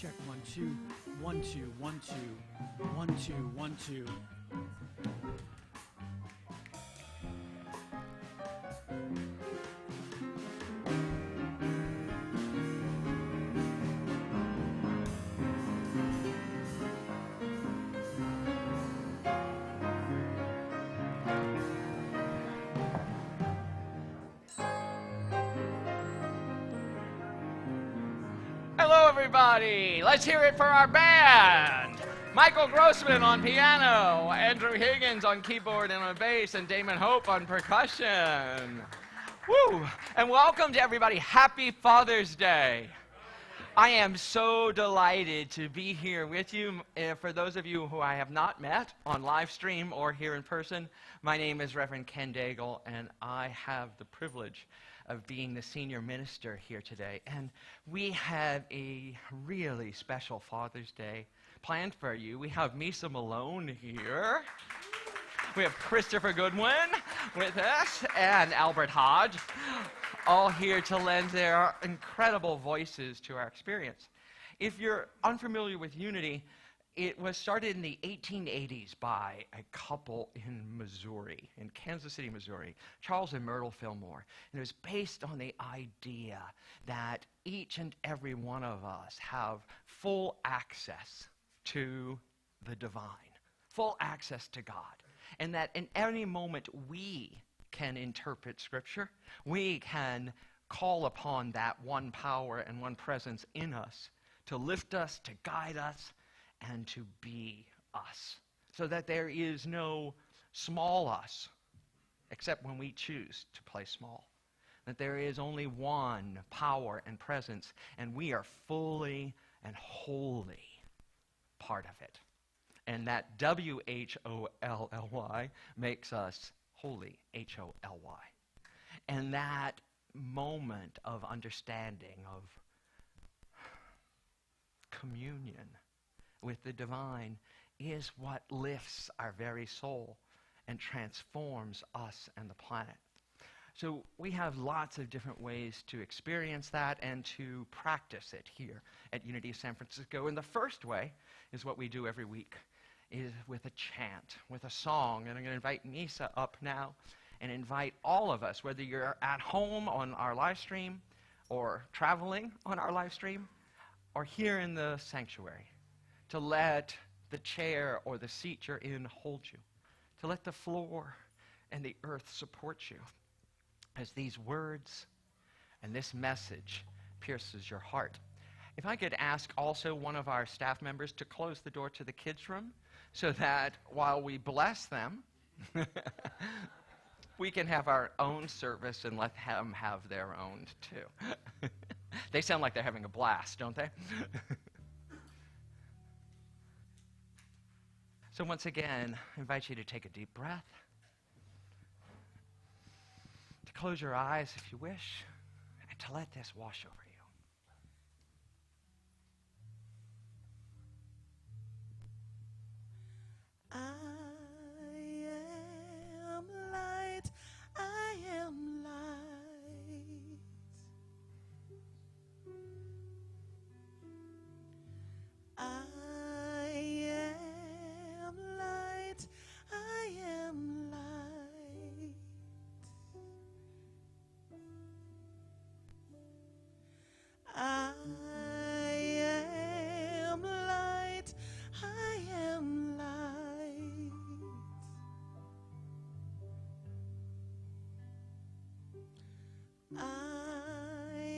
Check 1 2 1 2 1 2 1 2 1 2. Hello, everybody. Let's hear it for our band. Michael Grossman on piano, Andrew Higgins on keyboard and on bass, and Damon Hope on percussion. Woo! And welcome to everybody. Happy Father's Day. I am so delighted to be here with you. For those of you who I have not met on live stream or here in person, my name is Reverend Ken Daigle, and I have the privilege of being the senior minister here today. And we have a really special Father's Day planned for you. We have Misa Malone here. We have Christopher Goodwin with us and Albert Hodge, all here to lend their incredible voices to our experience. If you're unfamiliar with Unity, it was started in the 1880s by a couple in Missouri, in Kansas City, Missouri, Charles and Myrtle Fillmore. And it was based on the idea that each and every one of us have full access to the divine, full access to God. And that in any moment we can interpret Scripture, we can call upon that one power and one presence in us to lift us, to guide us, and to be us, so that there is no small us, except when we choose to play small. That there is only one power and presence, and we are fully and wholly part of it. And that W-H-O-L-L-Y makes us holy, H-O-L-Y. And that moment of understanding, of communion with the divine, is what lifts our very soul and transforms us and the planet. So we have lots of different ways to experience that and to practice it here at Unity of San Francisco. And the first way is what we do every week, is with a chant, with a song. And I'm going to invite Misa up now and invite all of us, whether you're at home on our live stream or traveling on our live stream or here in the sanctuary, to let the chair or the seat you're in hold you, to let the floor and the earth support you as these words and this message pierces your heart. If I could ask also one of our staff members to close the door to the kids' room so that while we bless them, we can have our own service and let them have their own too. They sound like they're having a blast, don't they? So once again, I invite you to take a deep breath, to close your eyes if you wish, and to let this wash over you. I am light, I am light. I am light, I am light. I am light, I am light. I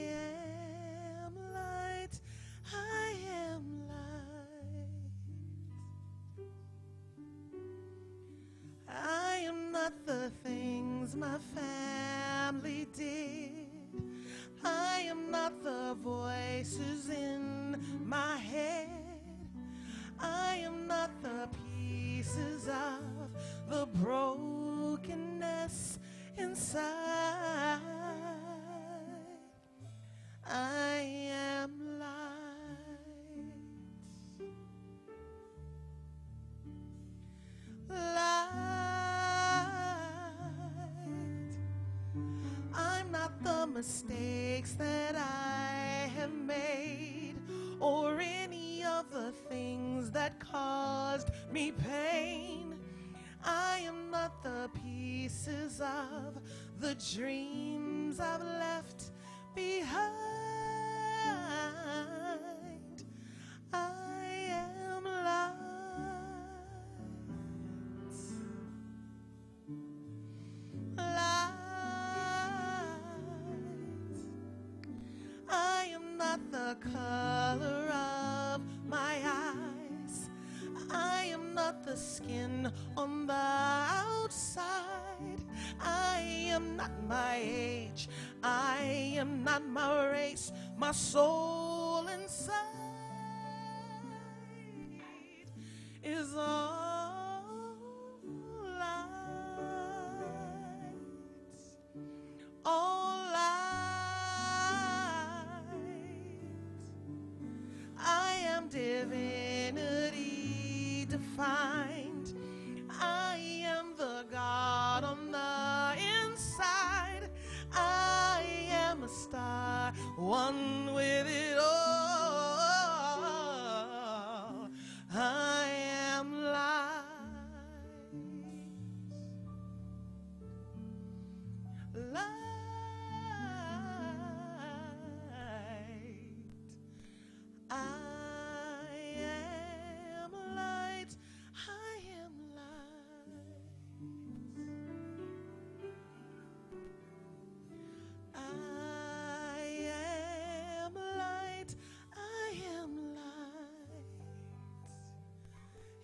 am light, I am light. I am not the things my family did. I am not the voices in my head. I am not the pieces of the brokenness inside. I am light. Light. I'm not the mistakes that I have made or any not the things that caused me pain. I am not the pieces of the dreams I've left behind. I am light. Light. I am not the color of my eyes. I am not the skin on the outside. I am not my age. I am not my race. My soul inside is all light. All light. I am divinity defined. I am the God on the inside. I am a star, one with it all. I am light. Light. I am light. I am light. I am light. I am light.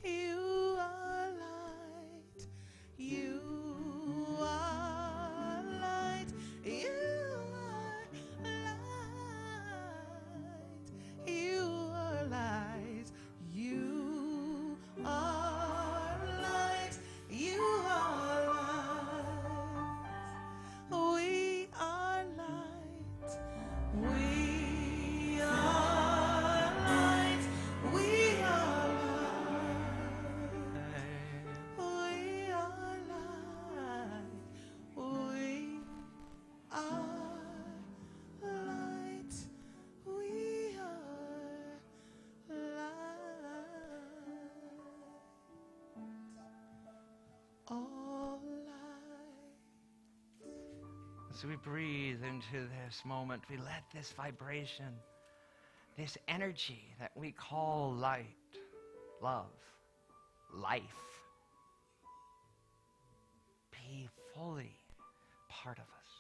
You are light. You are light. You are light. You are light. You are light. You are light. We are light. We are light. We are light. We are light. We are light. We are light. All light. As we breathe into this moment, we let this vibration, this energy that we call light, love, life, be fully part of us.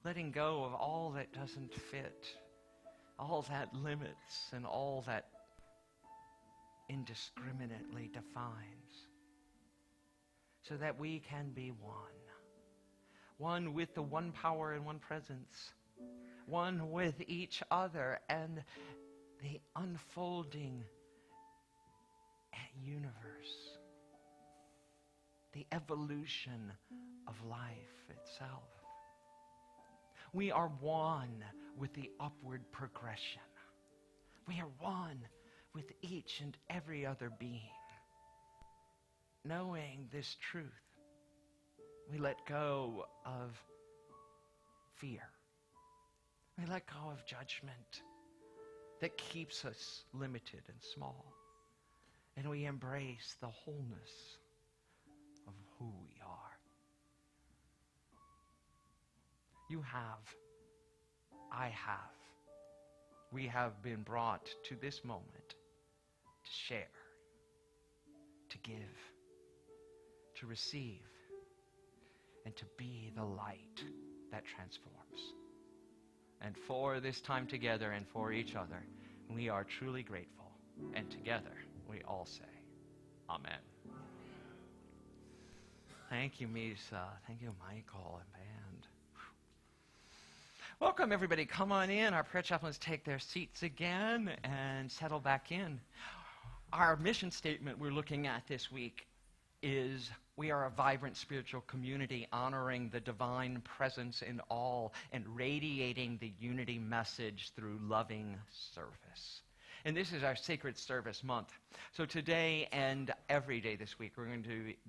Letting go of all that doesn't fit, all that limits, and all that indiscriminately defines, so that we can be one. One with the one power and one presence. One with each other and the unfolding universe. The evolution of life itself. We are one with the upward progression. We are one with each and every other being. Knowing this truth, we let go of fear. We let go of judgment that keeps us limited and small. And we embrace the wholeness of who we are. You have, I have, we have been brought to this moment to share, to give, to receive, and to be the light that transforms. And for this time together and for each other, we are truly grateful. And together, we all say, Amen. Thank you, Misa. Thank you, Michael and band. Welcome, everybody. Come on in. Our prayer chaplains take their seats again and settle back in. Our mission statement we're looking at this week is we are a vibrant spiritual community honoring the divine presence in all and radiating the unity message through loving service. And this is our sacred service month. So today and every day this week,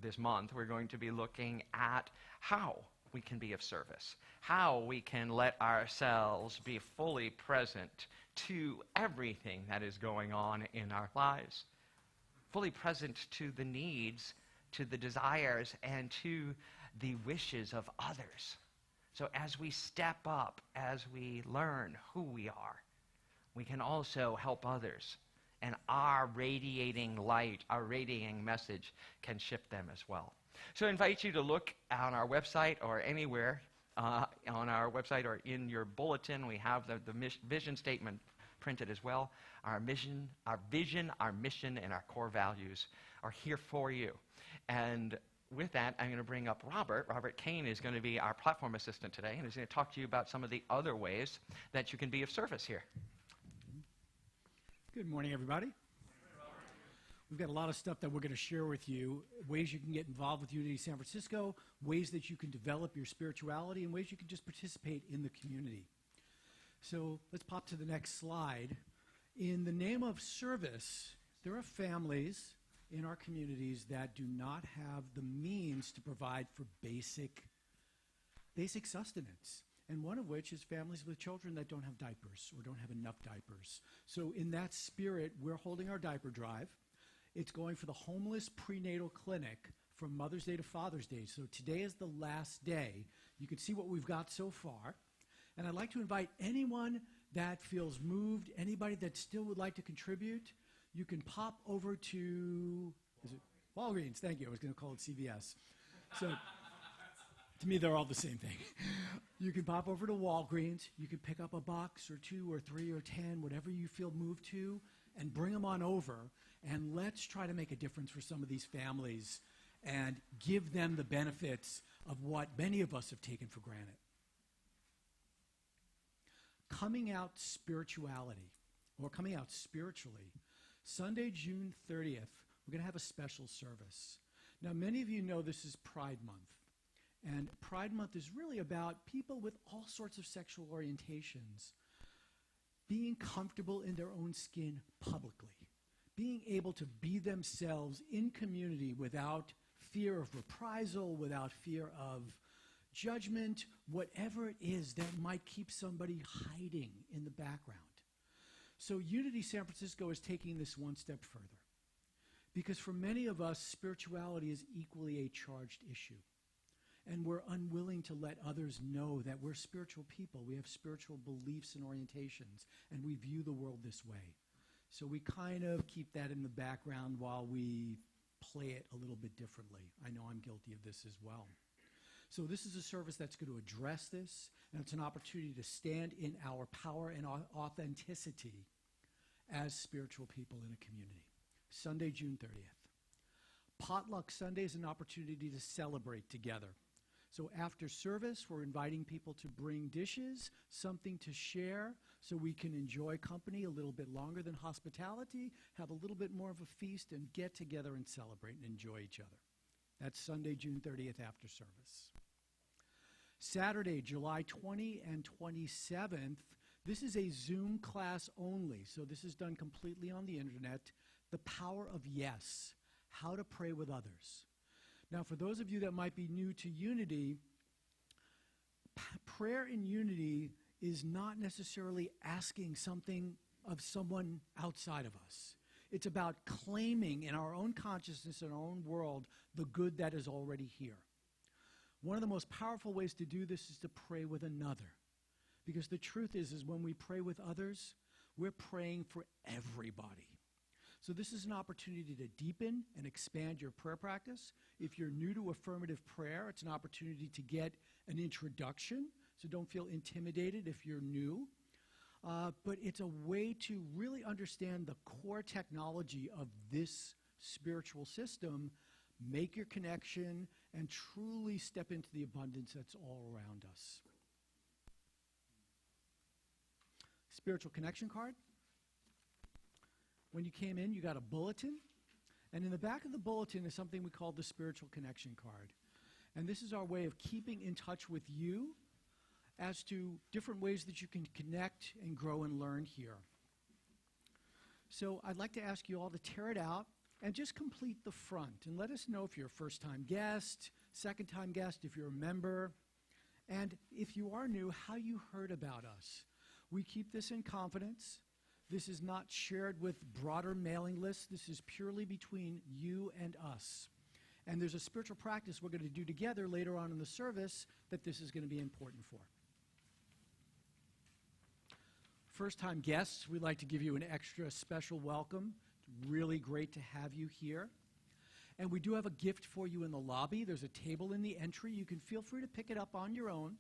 this month, we're going to be looking at how we can be of service, how we can let ourselves be fully present to everything that is going on in our lives, fully present to the needs, to the desires, and to the wishes of others. So as we step up, as we learn who we are, we can also help others. And our radiating light, our radiating message can shift them as well. So I invite you to look on our website or anywhere on our website or in your bulletin. We have the vision statement printed as well. Our mission, our vision, our mission, and our core values are here for you. And with that, I'm going to bring up Robert. Robert Kane is going to be our platform assistant today, and he's going to talk to you about some of the other ways that you can be of service here. Good morning, everybody. We've got a lot of stuff that we're going to share with you, ways you can get involved with Unity San Francisco, ways that you can develop your spirituality, and ways you can just participate in the community. So let's pop to the next slide. In the name of service, there are families in our communities that do not have the means to provide for basic sustenance. And one of which is families with children that don't have diapers or don't have enough diapers. So in that spirit, we're holding our diaper drive. It's going for the homeless prenatal clinic from Mother's Day to Father's Day. So today is the last day. You can see what we've got so far. And I'd like to invite anyone that feels moved, anybody that still would like to contribute, you can pop over to, is it Walgreens? Thank you. I was going to call it CVS. So to me, they're all the same thing. You can pop over to Walgreens. You can pick up a box or 2 or 3 or 10, whatever you feel moved to, and bring them on over. And let's try to make a difference for some of these families and give them the benefits of what many of us have taken for granted. Coming out spirituality, or coming out spiritually. Sunday, June 30th, we're going to have a special service. Now, many of you know this is Pride Month. And Pride Month is really about people with all sorts of sexual orientations being comfortable in their own skin publicly, being able to be themselves in community without fear of reprisal, without fear of judgment, whatever it is that might keep somebody hiding in the background. So Unity San Francisco is taking this one step further, because for many of us, spirituality is equally a charged issue. And we're unwilling to let others know that we're spiritual people. We have spiritual beliefs and orientations, and we view the world this way. So we kind of keep that in the background while we play it a little bit differently. I know I'm guilty of this as well. So this is a service that's going to address this, and it's an opportunity to stand in our power and authenticity as spiritual people in a community. Sunday, June 30th. Potluck Sunday is an opportunity to celebrate together. So after service, we're inviting people to bring dishes, something to share, so we can enjoy company a little bit longer than hospitality, have a little bit more of a feast, and get together and celebrate and enjoy each other. That's Sunday, June 30th after service. Saturday, July 20 and 27th, this is a Zoom class only, so this is done completely on the internet. The Power of Yes, how to pray with others. Now, for those of you that might be new to Unity, prayer in Unity is not necessarily asking something of someone outside of us. It's about claiming in our own consciousness, in our own world, the good that is already here. One of the most powerful ways to do this is to pray with another. Because the truth is when we pray with others, we're praying for everybody. So this is an opportunity to deepen and expand your prayer practice. If you're new to affirmative prayer, it's an opportunity to get an introduction. So don't feel intimidated if you're new. But it's a way to really understand the core technology of this spiritual system, make your connection, and truly step into the abundance that's all around us. Spiritual connection card. When you came in, you got a bulletin. And in the back of the bulletin is something we call the spiritual connection card. And this is our way of keeping in touch with you as to different ways that you can connect and grow and learn here. So I'd like to ask you all to tear it out and just complete the front. And let us know if you're a first-time guest, second-time guest, if you're a member, and if you are new, how you heard about us. We keep this in confidence. This is not shared with broader mailing lists. This is purely between you and us. And there's a spiritual practice we're going to do together later on in the service that this is going to be important for. First-time guests, we'd like to give you an extra special welcome. It's really great to have you here. And we do have a gift for you in the lobby. There's a table in the entry. You can feel free to pick it up on your own.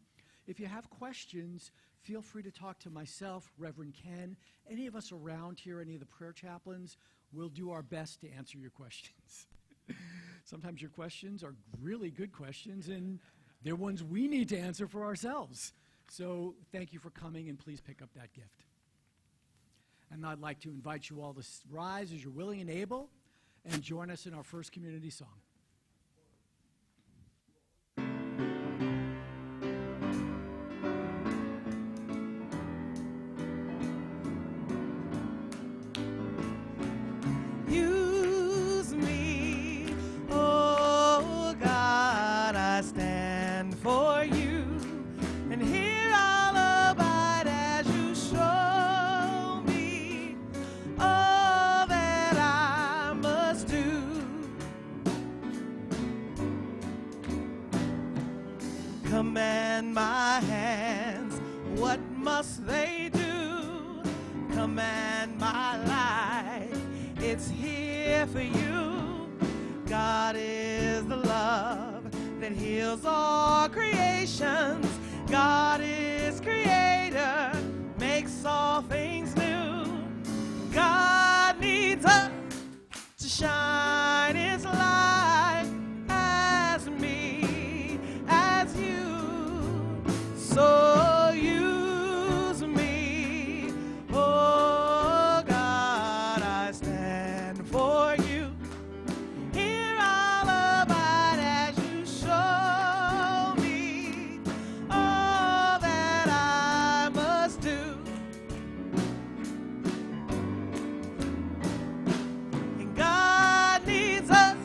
If you have questions, feel free to talk to myself, Reverend Ken, any of us around here, any of the prayer chaplains. We'll do our best to answer your questions. Sometimes your questions are really good questions, and they're ones we need to answer for ourselves. So thank you for coming, and please pick up that gift. And I'd like to invite you all to rise as you're willing and able and join us in our first community song. Use me, oh God, I stand for you, and here I'll abide as you show me all that I must do. Command my hands, what must they do? Command my life, it's here for you. God is the love that heals all creations. God is creator, makes all things new. God needs us to shine his light as me, as you. So use me, oh God, I stand for you. Here I'll abide as you show me all that I must do. And God needs us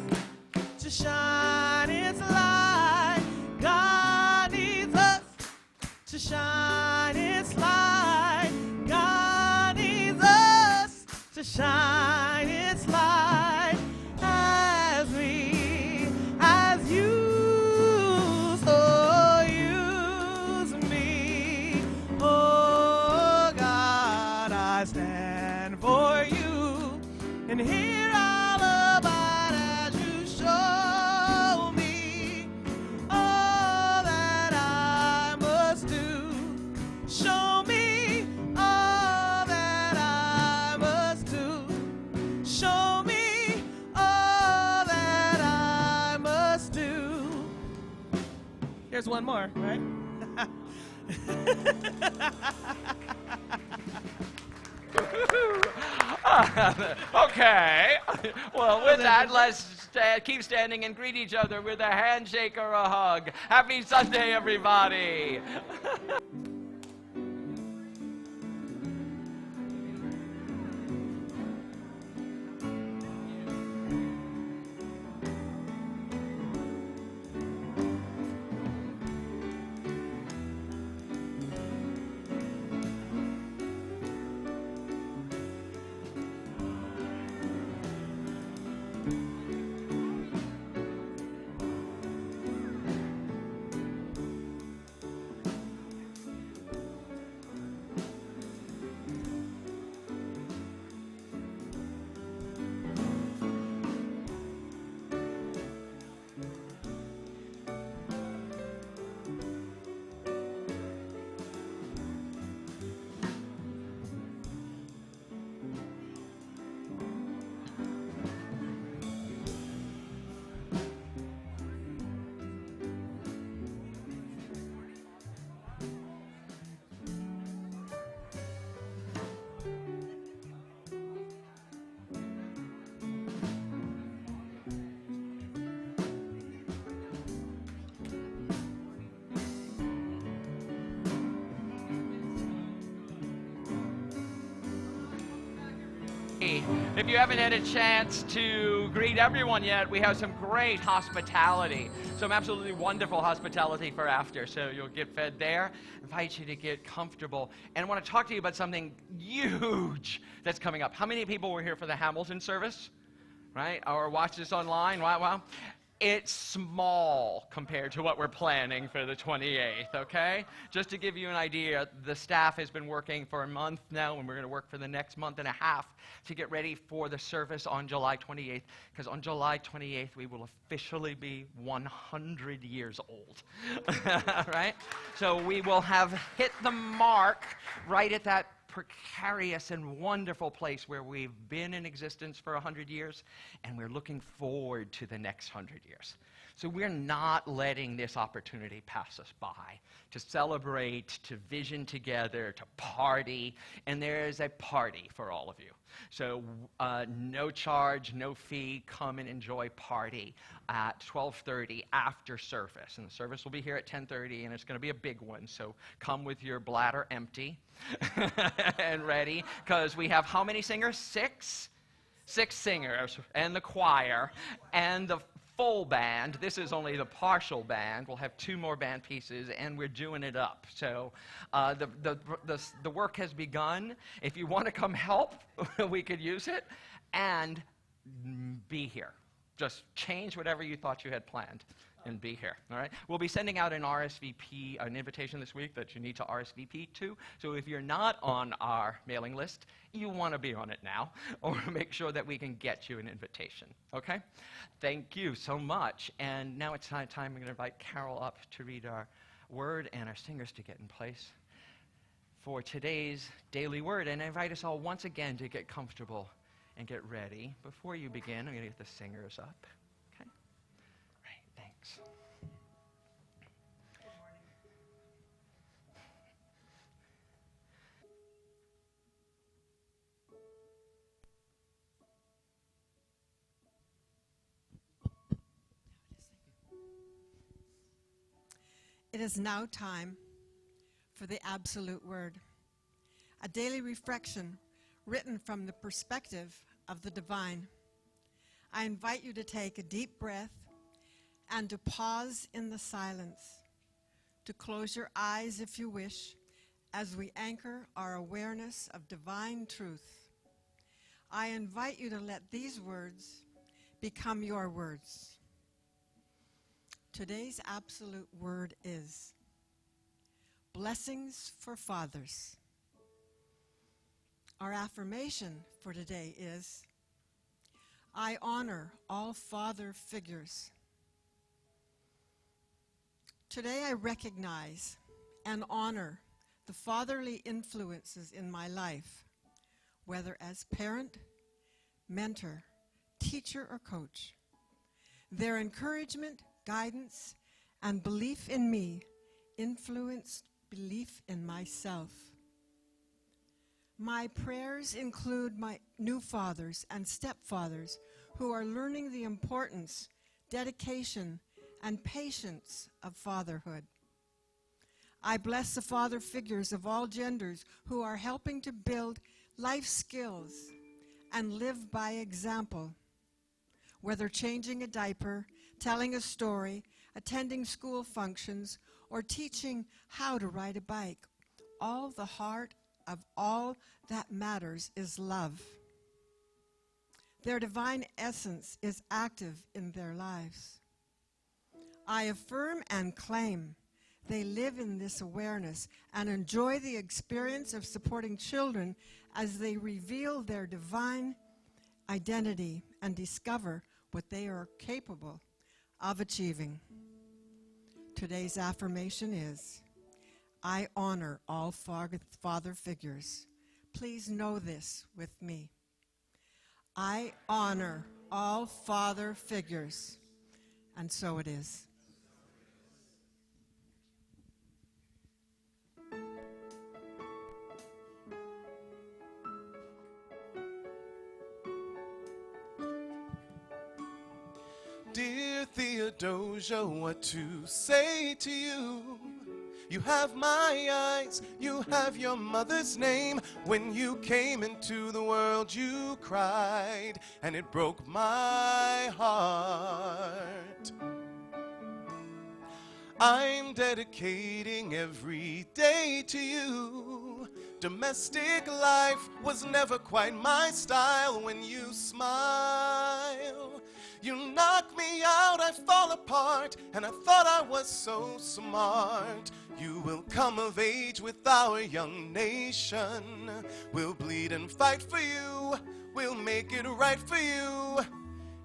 to shine his light. God needs us to shine his light. God needs us to shine his light as we, as you, so use me. Oh God, I stand for you, and here I'll abide as you show me all that I must do. Show me all that I must do. Show me all that I must do. Here's one more, right? Okay. Well, with that, let's keep standing and greet each other with a handshake or a hug. Happy Sunday, everybody. If you haven't had a chance to greet everyone yet, we have some great hospitality, some absolutely wonderful hospitality for after. So you'll get fed there. Invite you to get comfortable. And I want to talk to you about something huge that's coming up. How many people were here for the Hamilton service? Right? Or watch this online? Wow. It's small compared to what we're planning for the 28th, okay? Just to give you an idea, the staff has been working for a month now, and we're going to work for the next month and a half to get ready for the service on July 28th, because on July 28th, we will officially be 100 years old, right? So we will have hit the mark right at that precarious and wonderful place where we've been in existence for 100 years, and we're looking forward to the next 100 years. So we're not letting this opportunity pass us by to celebrate, to vision together, to party, and there is a party for all of you. So no charge, no fee, come and enjoy party at 12:30 after service. And the service will be here at 10:30, and it's going to be a big one, so come with your bladder empty and ready, because we have how many singers? Six singers, and the choir, and the full band. This is only the partial band. We'll have 2 more band pieces, and we're doing it up. So the work has begun. If you want to come help, we could use it, and be here. Just change whatever you thought you had planned and be here, all right? We'll be sending out an RSVP, an invitation this week that you need to RSVP to. So if you're not on our mailing list, you want to be on it now, or make sure that we can get you an invitation, okay? Thank you so much. And now it's time. I'm going to invite Carol up to read our word and our singers to get in place for today's daily word. And I invite us all once again to get comfortable and get ready. Before you begin, I'm going to get the singers up. Okay? Right, thanks. It is now time for the absolute word, a daily reflection written from the perspective of the divine. I invite you to take a deep breath and to pause in the silence, to close your eyes if you wish, as we anchor our awareness of divine truth. I invite you to let these words become your words. Today's absolute word is blessings for fathers. Our affirmation for today is, I honor all father figures. Today I recognize and honor the fatherly influences in my life, whether as parent, mentor, teacher, or coach. Their encouragement, guidance, and belief in me influenced belief in myself. My prayers include my new fathers and stepfathers who are learning the importance, dedication, and patience of fatherhood. I bless the father figures of all genders who are helping to build life skills and live by example, whether changing a diaper, telling a story, attending school functions, or teaching how to ride a bike. All the heart of all that matters is love. Their divine essence is active in their lives. I affirm and claim they live in this awareness and enjoy the experience of supporting children as they reveal their divine identity and discover what they are capable of achieving. Today's affirmation is, I honor all father figures. Please know this with me. I honor all father figures. And so it is. Dear Theodosia, what to say to you? You have my eyes, you have your mother's name. When you came into the world, you cried, and it broke my heart. I'm dedicating every day to you. Domestic life was never quite my style. When you smile, you knock me out, I fall apart, and I thought I was so smart. You will come of age with our young nation. We'll bleed and fight for you, we'll make it right for you.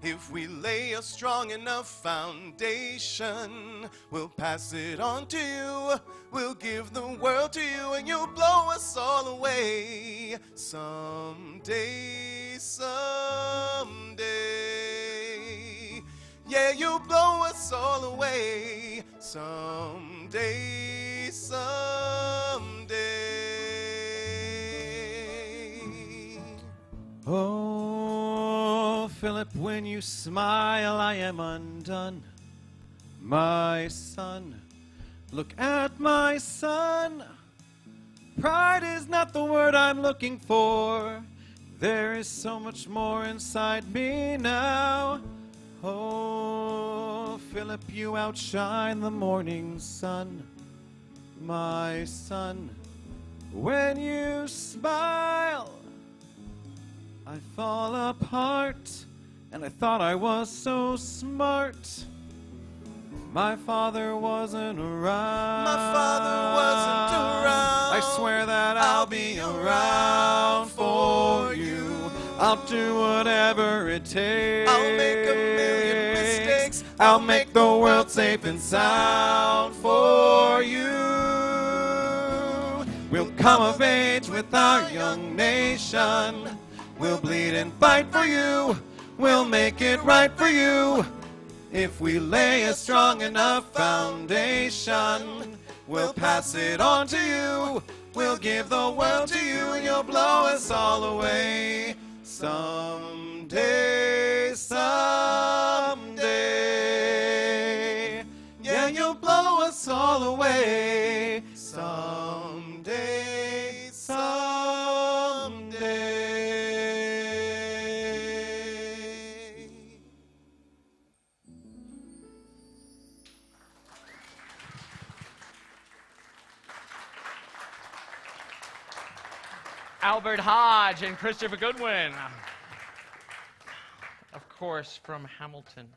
If we lay a strong enough foundation, we'll pass it on to you, we'll give the world to you, and you'll blow us all away. Someday, someday, yeah, you'll blow us all away. Someday, someday. Oh, Philip, when you smile, I am undone. My son, look at my son. Pride is not the word I'm looking for. There is so much more inside me now. Oh, Philip, you outshine the morning sun. My son, when you smile, I fall apart, and I thought I was so smart. My father wasn't around. My father wasn't around. I swear that I'll be around for you. I'll do whatever it takes. I'll make a million mistakes. I'll make the world safe and sound for you. We'll come of age with our young nation. We'll bleed and fight for you. We'll make it right for you. If we lay a strong enough foundation, we'll pass it on to you. We'll give the world to you, and you'll blow us all away. Someday, someday, yeah, you'll blow us all away. Someday, someday. Albert Hodge and Christopher Goodwin. Of course, from Hamilton.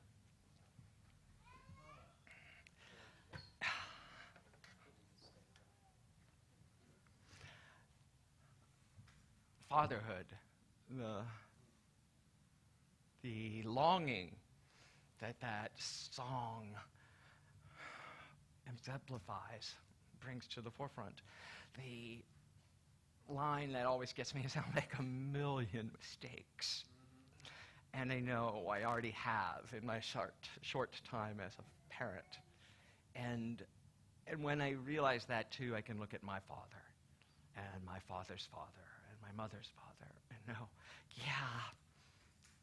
Fatherhood, the longing that song exemplifies, brings to the forefront. The line that always gets me is, I'll make a million mistakes. And I know I already have in my short time as a parent. And when I realize that too, I can look at my father and my father's father and my mother's father and know, yeah,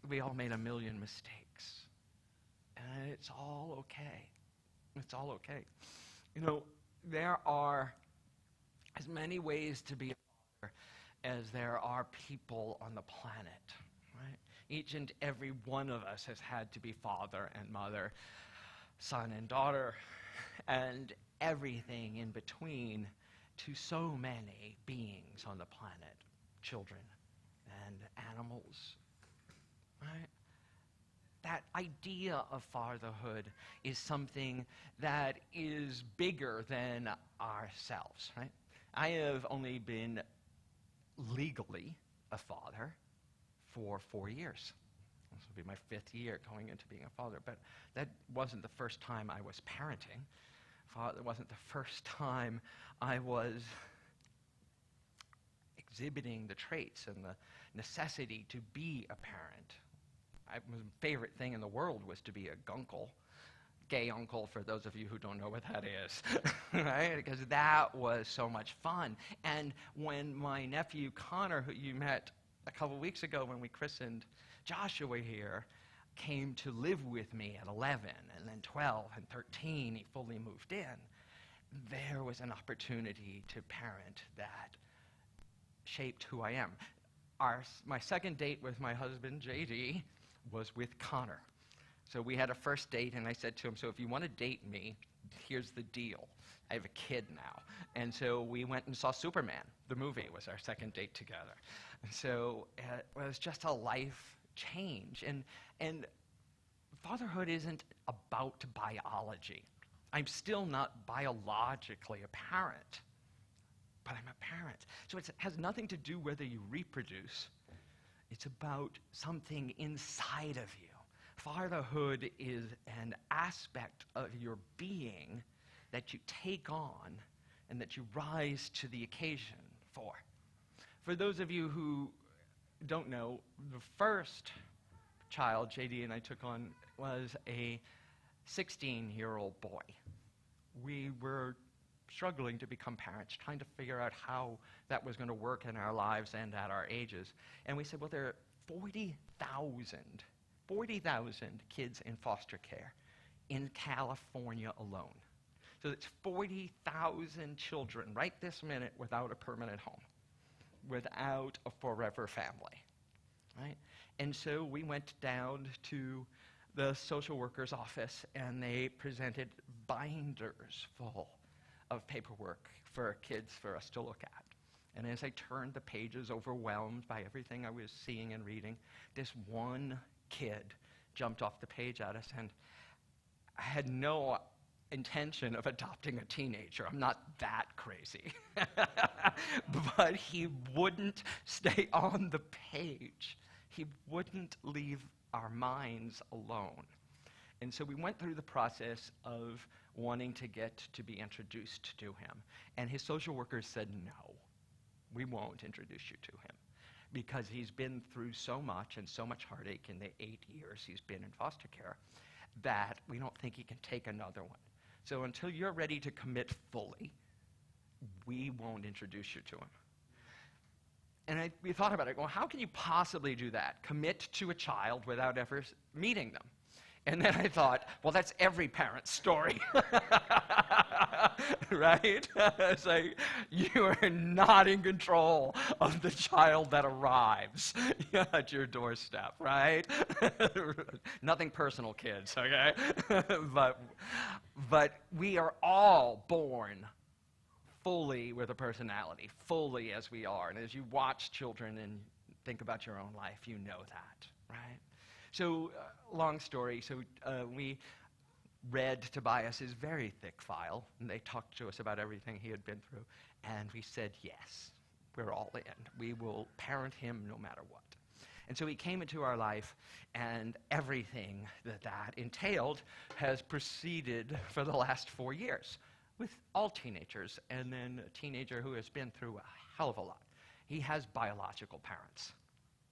we all made a million mistakes. And it's all okay. It's all okay. You know, there are as many ways to be a father as there are people on the planet, right? Each and every one of us has had to be father and mother, son and daughter, and everything in between to so many beings on the planet, children and animals, right? That idea of fatherhood is something that is bigger than ourselves, right? I have only been legally a father for 4 years. This will be my 5th year going into being a father, but that wasn't the first time I was parenting. It wasn't the first time I was exhibiting the traits and the necessity to be a parent. My favorite thing in the world was to be a gunkle, gay uncle, for those of you who don't know what that is, right? Because that was so much fun. And when my nephew Connor, who you met a couple weeks ago when we christened Joshua here, came to live with me at 11, and then 12 and 13, he fully moved in. there was an opportunity to parent that shaped who I am. My second date with my husband, JD, was with Connor. So we had a first date, and I said to him, so if you want to date me, here's the deal. I have a kid now. And so we went and saw Superman. The movie was our second date together. And so it was just a life change. And fatherhood isn't about biology. I'm still not biologically a parent, but I'm a parent. So it has nothing to do whether you reproduce. It's about something inside of you. Fatherhood is an aspect of your being that you take on and that you rise to the occasion for. For those of you who don't know, the first child JD and I took on was a 16-year-old boy. We were struggling to become parents, trying to figure out how that was going to work in our lives and at our ages. And we said, well, there are 40,000 kids in foster care in California alone. So it's 40,000 children right this minute without a permanent home, without a forever family, right? And so we went down to the social worker's office, and they presented binders full of paperwork for kids for us to look at. And as I turned the pages, overwhelmed by everything I was seeing and reading, this one kid jumped off the page at us, and I had no intention of adopting a teenager. I'm not that crazy. But he wouldn't stay on the page. He wouldn't leave our minds alone. And so we went through the process of wanting to get to be introduced to him. And his social workers said, no, we won't introduce you to him, because he's been through so much and so much heartache in the 8 years he's been in foster care that we don't think he can take another one. So until you're ready to commit fully, we won't introduce you to him. And we thought about it, well, how can you possibly do that? Commit to a child without ever meeting them. And then I thought, well, that's every parent's story. Right? It's like, you are not in control of the child that arrives at your doorstep, right? Nothing personal, kids, okay? But we are all born fully with a personality, fully as we are. And as you watch children and think about your own life, you know that, right? So, long story, we read Tobias's very thick file, and they talked to us about everything he had been through, and we said, yes, we're all in. We will parent him no matter what. And so he came into our life, and everything that entailed has proceeded for the last 4 years with all teenagers, and then a teenager who has been through a hell of a lot. He has biological parents.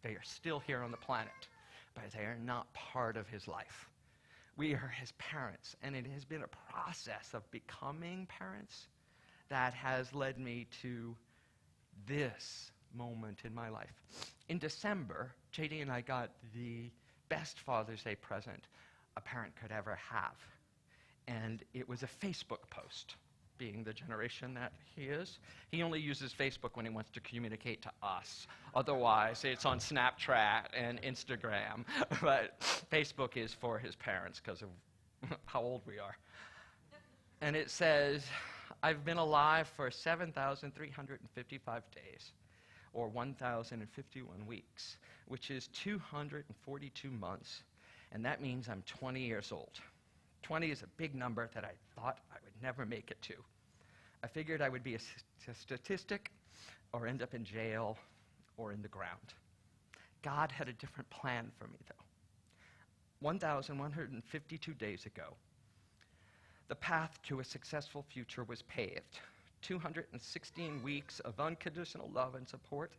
They are still here on the planet, but they are not part of his life. We are his parents, and it has been a process of becoming parents that has led me to this moment in my life. In December, JD and I got the best Father's Day present a parent could ever have. And it was a Facebook post. Being the generation that he is, he only uses Facebook when he wants to communicate to us. Otherwise, it's on Snapchat and Instagram. But Facebook is for his parents because of how old we are. And it says, I've been alive for 7,355 days, or 1,051 weeks, which is 242 months. And that means I'm 20 years old. 20 is a big number that I thought I would never make it to. I figured I would be a statistic or end up in jail or in the ground. God had a different plan for me, though. 1,152 days ago, the path to a successful future was paved. 216 weeks of unconditional love and support,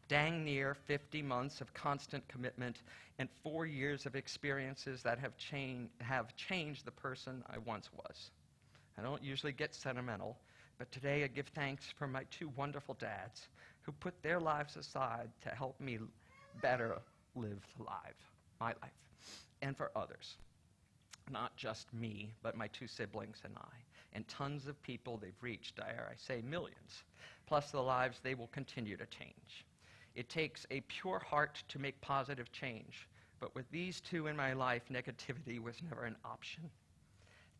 dang near 50 months of constant commitment, and 4 years of experiences that have changed the person I once was. I don't usually get sentimental, but today I give thanks for my 2 wonderful dads who put their lives aside to help me better live my life, and for others. not just me, but my 2 siblings and I, and tons of people they've reached, dare I say millions, plus the lives they will continue to change. It takes a pure heart to make positive change, but with these 2 in my life, negativity was never an option.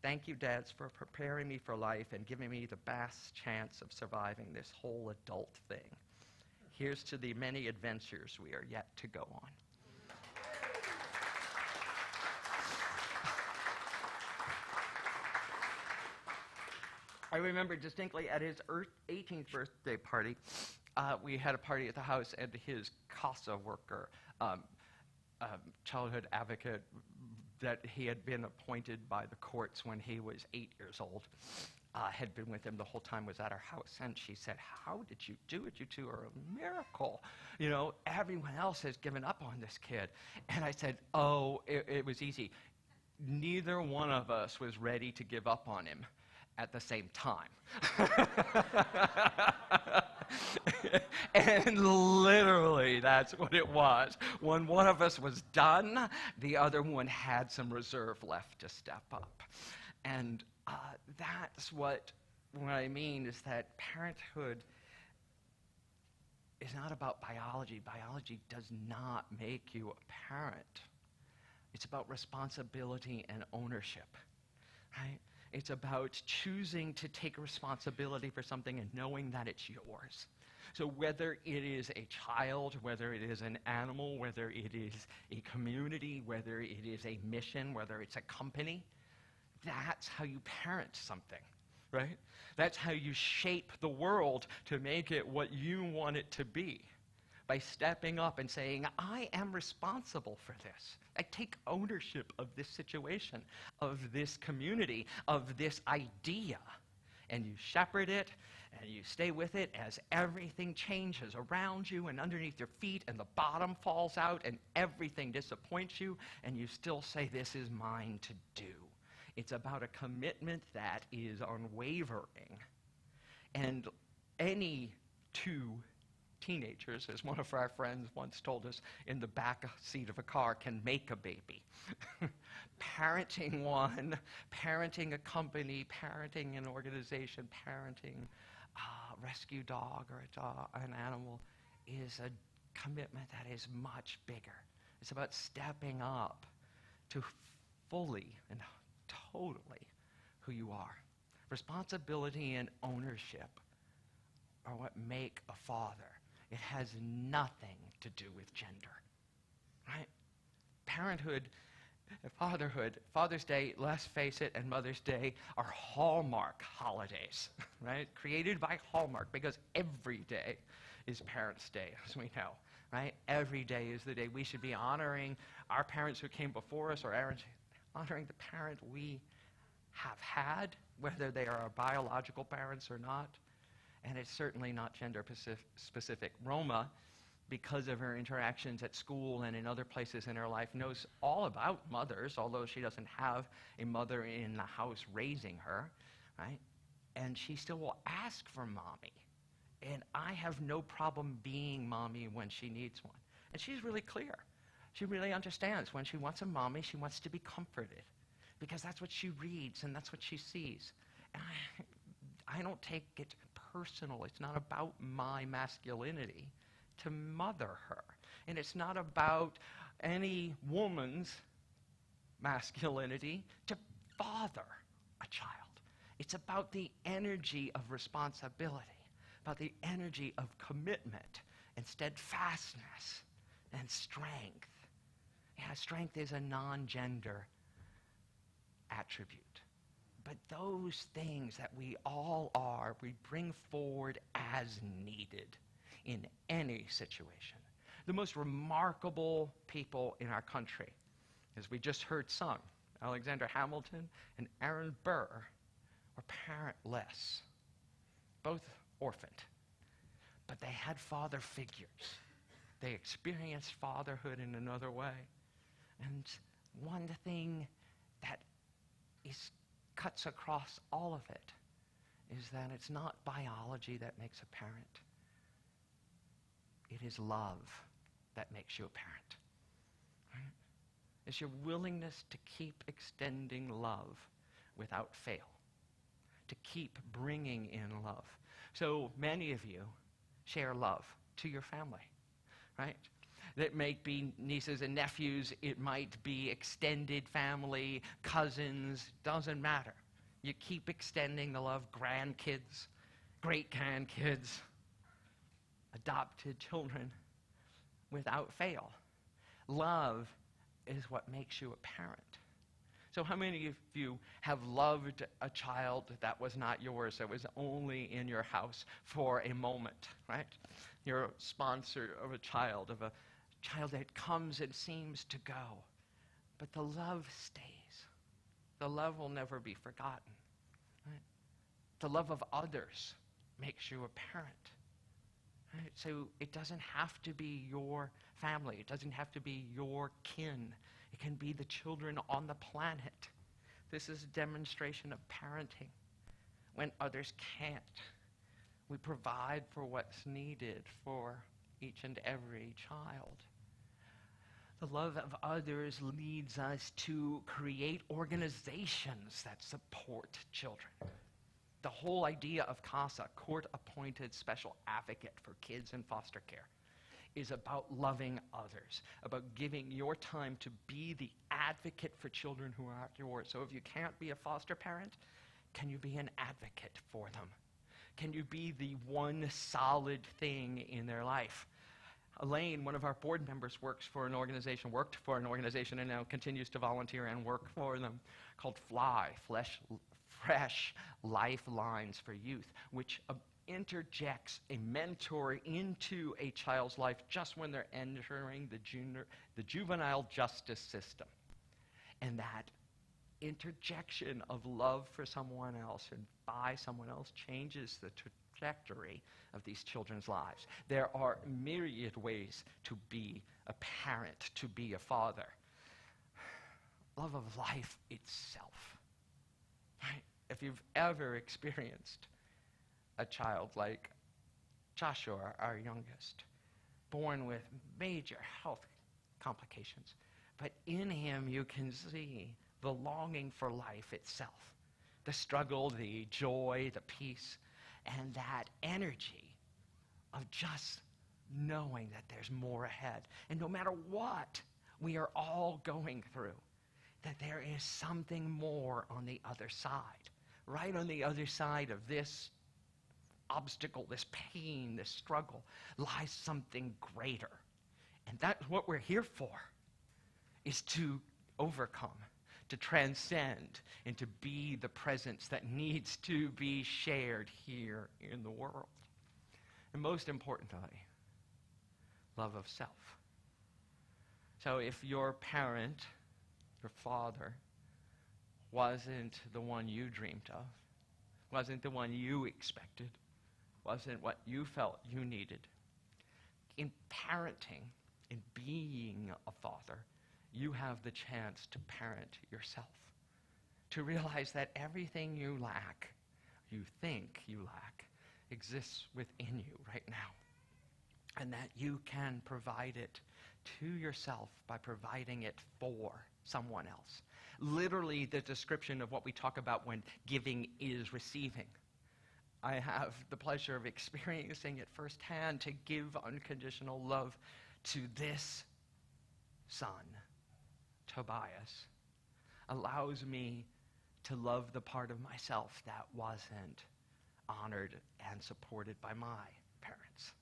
Thank you, dads, for preparing me for life and giving me the best chance of surviving this whole adult thing. Here's to the many adventures we are yet to go on. I remember distinctly at his 18th birthday party, we had a party at the house, and his CASA worker, childhood advocate that he had been appointed by the courts when he was 8 years old, had been with him the whole time, was at our house. And she said, "How did you do it? You 2 are a miracle. You know, everyone else has given up on this kid." And I said, "Oh, it was easy. Neither one of us was ready to give up on him at the same time." And literally, that's what it was. When one of us was done, the other one had some reserve left to step up. And that's what I mean, is that parenthood is not about biology. Biology does not make you a parent. It's about responsibility and ownership, right? It's about choosing to take responsibility for something and knowing that it's yours. So whether it is a child, whether it is an animal, whether it is a community, whether it is a mission, whether it's a company, that's how you parent something, right? That's how you shape the world to make it what you want it to be, by stepping up and saying, "I am responsible for this. I take ownership of this situation, of this community, of this idea." And you shepherd it, and you stay with it as everything changes around you and underneath your feet, and the bottom falls out, and everything disappoints you, and you still say, "This is mine to do." It's about a commitment that is unwavering. And any 2 teenagers, as one of our friends once told us, in the back seat of a car can make a baby. Parenting one, parenting a company, parenting an organization, parenting a rescue dog or an animal is a commitment that is much bigger. It's about stepping up to fully and totally who you are. Responsibility and ownership are what make a father. It has nothing to do with gender, right? Parenthood, fatherhood, Father's Day, let's face it, and Mother's Day are Hallmark holidays, right? Created by Hallmark, because every day is Parents' Day, as we know, right? Every day is the day we should be honoring our parents who came before us, or honoring the parent we have had, whether they are our biological parents or not. And it's certainly not gender-specific. Roma, because of her interactions at school and in other places in her life, knows all about mothers, although she doesn't have a mother in the house raising her, right? And she still will ask for mommy. And I have no problem being mommy when she needs one. And she's really clear. She really understands when she wants a mommy, she wants to be comforted, because that's what she reads and that's what she sees. And I don't take it personal. It's not about my masculinity to mother her. And it's not about any woman's masculinity to father a child. It's about the energy of responsibility, about the energy of commitment and steadfastness and strength. Yeah, strength is a non-gender attribute. But those things that we all are, we bring forward as needed in any situation. The most remarkable people in our country, as we just heard sung, Alexander Hamilton and Aaron Burr, were parentless, both orphaned. But they had father figures. They experienced fatherhood in another way. And one thing that cuts across all of it is that it's not biology that makes a parent. It is love that makes you a parent. Right? is your willingness to keep extending love without fail, to keep bringing in love. So many of you share love to your family, right? That might be nieces and nephews, it might be extended family, cousins, doesn't matter. You keep extending the love, grandkids, great-grandkids, adopted children, without fail. Love is what makes you a parent. So how many of you have loved a child that was not yours, that was only in your house for a moment, right? You're a sponsor of a child that comes and seems to go, but the love stays. The love will never be forgotten, right? The love of others makes you a parent, right? So it doesn't have to be your family. It doesn't have to be your kin. It can be the children on the planet. This is a demonstration of parenting. When others can't, we provide for what's needed for each and every child. The love of others leads us to create organizations that support children. The whole idea of CASA, Court-Appointed Special Advocate for Kids in Foster Care, is about loving others, about giving your time to be the advocate for children who are not yours. So if you can't be a foster parent, can you be an advocate for them? Can you be the one solid thing in their life? Elaine, one of our board members, worked for an organization, and now continues to volunteer and work for them, called FLY, Fresh Lifelines for Youth, which interjects a mentor into a child's life just when they're entering the juvenile justice system. And that interjection of love for someone else and by someone else changes the trajectory of these children's lives. There are myriad ways to be a parent, to be a father. Love of life itself. Right? If you've ever experienced a child like Joshua, our youngest, born with major health complications, but in him you can see the longing for life itself, the struggle, the joy, the peace, and that energy of just knowing that there's more ahead. And no matter what we are all going through, that there is something more on the other side. Right on the other side of this obstacle, this pain, this struggle, lies something greater. And that's what we're here for, is to overcome, to transcend, and to be the presence that needs to be shared here in the world. And most importantly, love of self. So if your parent, your father, wasn't the one you dreamed of, wasn't the one you expected, wasn't what you felt you needed, in parenting, in being a father, you have the chance to parent yourself, to realize that everything you lack, you think you lack, exists within you right now, and that you can provide it to yourself by providing it for someone else. Literally the description of what we talk about when giving is receiving. I have the pleasure of experiencing it firsthand, to give unconditional love to this son, Tobias, allows me to love the part of myself that wasn't honored and supported by my parents.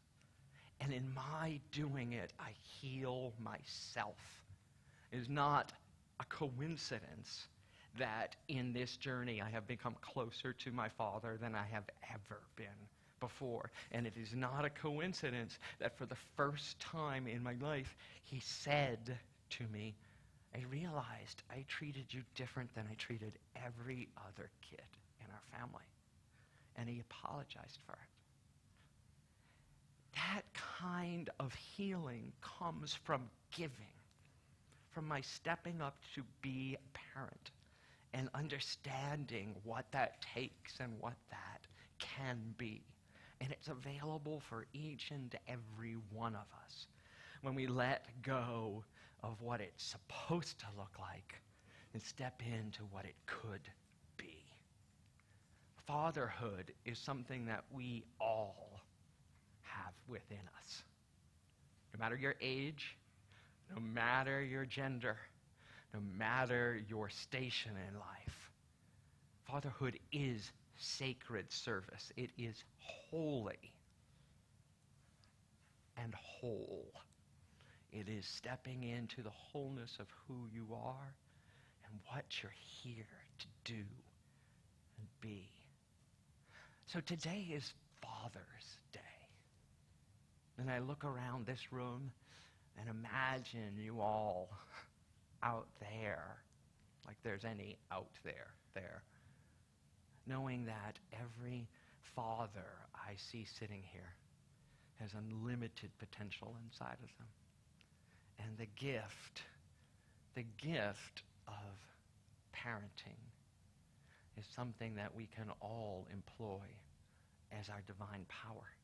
And in my doing it, I heal myself. It is not a coincidence that in this journey I have become closer to my father than I have ever been before. And it is not a coincidence that for the first time in my life, he said to me, I realized I treated you different than I treated every other kid in our family. And he apologized for it. That kind of healing comes from giving, from my stepping up to be a parent and understanding what that takes and what that can be. And it's available for each and every one of us when we let go of what it's supposed to look like and step into what it could be. Fatherhood is something that we all have within us. No matter your age, no matter your gender, no matter your station in life, fatherhood is sacred service. It is holy and whole. It is stepping into the wholeness of who you are and what you're here to do and be. So today is Father's Day. And I look around this room and imagine you all out there, like there's any out there, knowing that every father I see sitting here has unlimited potential inside of them. And the gift of parenting is something that we can all employ as our divine power,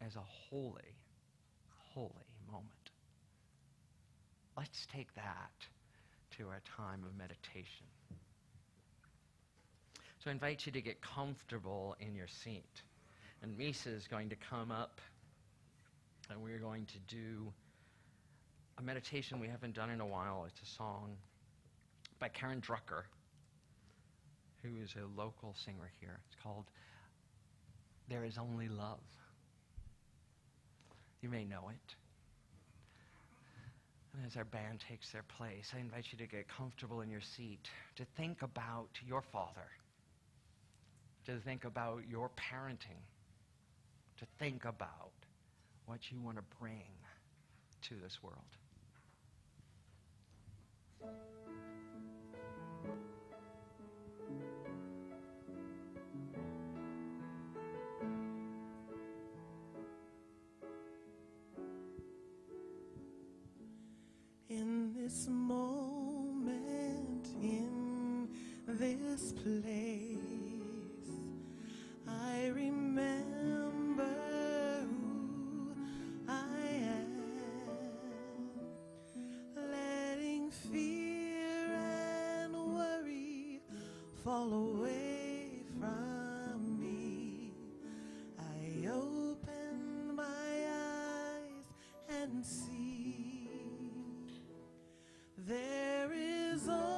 as a holy, holy moment. Let's take that to our time of meditation. So I invite you to get comfortable in your seat. And Misa is going to come up, and we're going to do a meditation we haven't done in a while. It's a song by Karen Drucker, who is a local singer here. It's called There Is Only Love. You may know it. And as our band takes their place, I invite you to get comfortable in your seat, to think about your father, to think about your parenting, to think about what you want to bring to this world. In this moment, in this place, I remember who I am, letting fear and worry fall away from me. I open my eyes and see there is only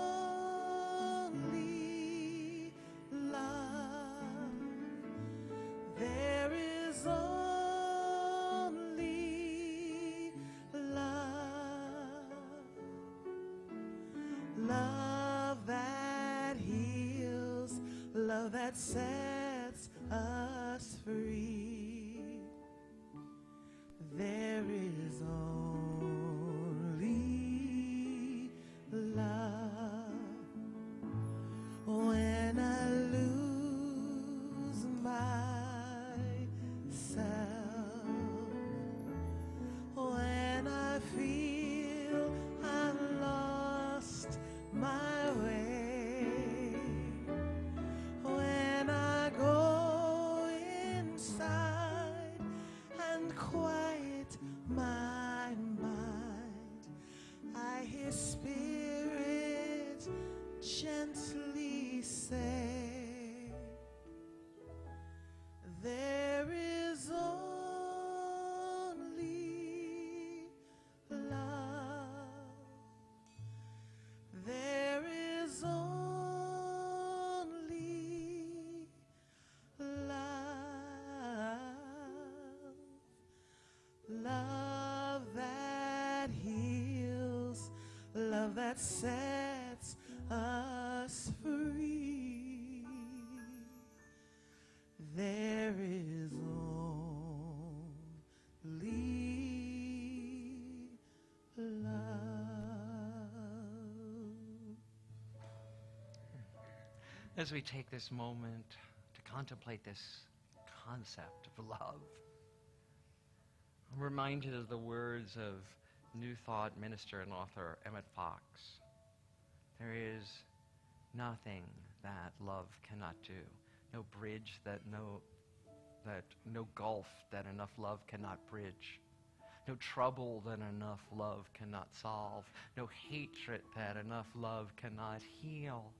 love. There is only love. Love that heals, love that sets us free. There is only love. When I lose myself, when I feel I've lost my way, when I go inside and quiet my mind, I hear Spirit gently say, there is only love. There is only love. Love that heals, love that sets us free. There is only love. As we take this moment to contemplate this concept of love, I'm reminded of the words of New Thought minister and author Emmett Fox. There is nothing that love cannot do. No bridge no gulf that enough love cannot bridge. no trouble that enough love cannot solve, no hatred that enough love cannot heal,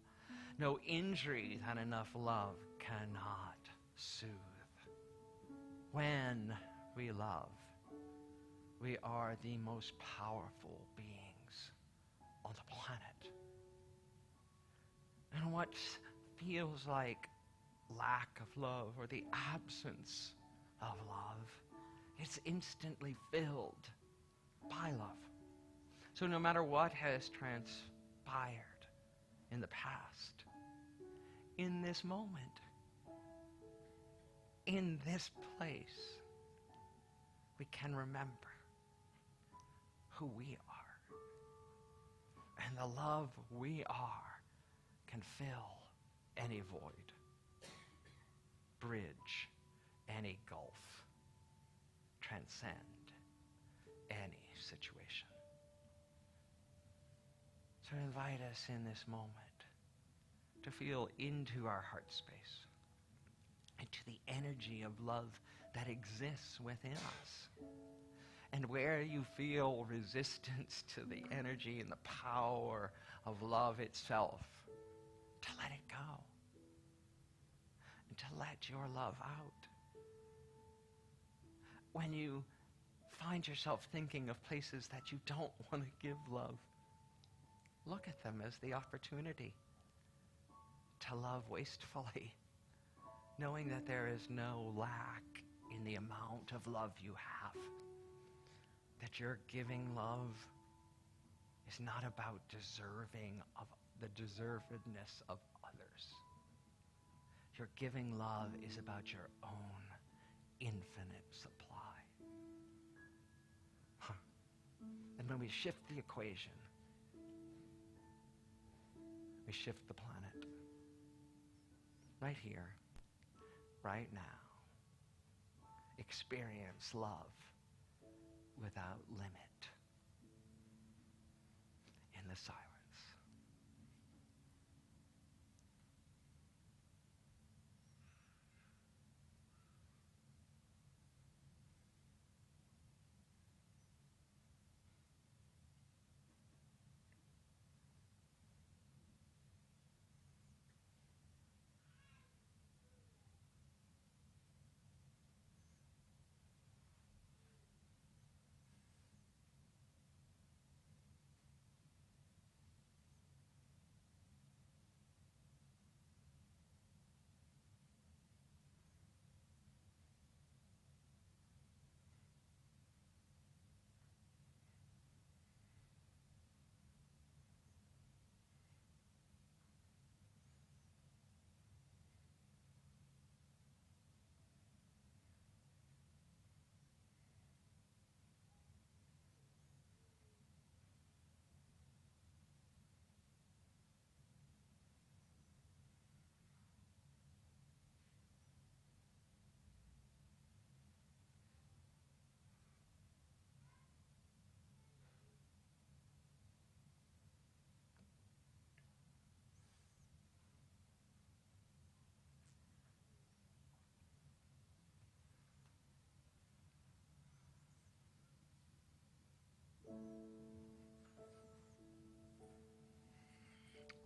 no injury that enough love cannot soothe. When we love, we are the most powerful beings on the planet. And what feels like lack of love or the absence of love, it's instantly filled by love. So no matter what has transpired in the past, in this moment, in this place, we can remember who we are. And the love we are can fill any void, bridge any gulf, transcend any situation. So I invite us in this moment to feel into our heart space, into the energy of love that exists within us. And where you feel resistance to the energy and the power of love itself, to let it go. And to let your love out. When you find yourself thinking of places that you don't want to give love, look at them as the opportunity to love wastefully, knowing that there is no lack in the amount of love you have. That your giving love is not about deserving of the deservedness of others. Your giving love is about your own infinite supply. And when we shift the equation, we shift the planet. Right here, right now. Experience love without limit in the silence.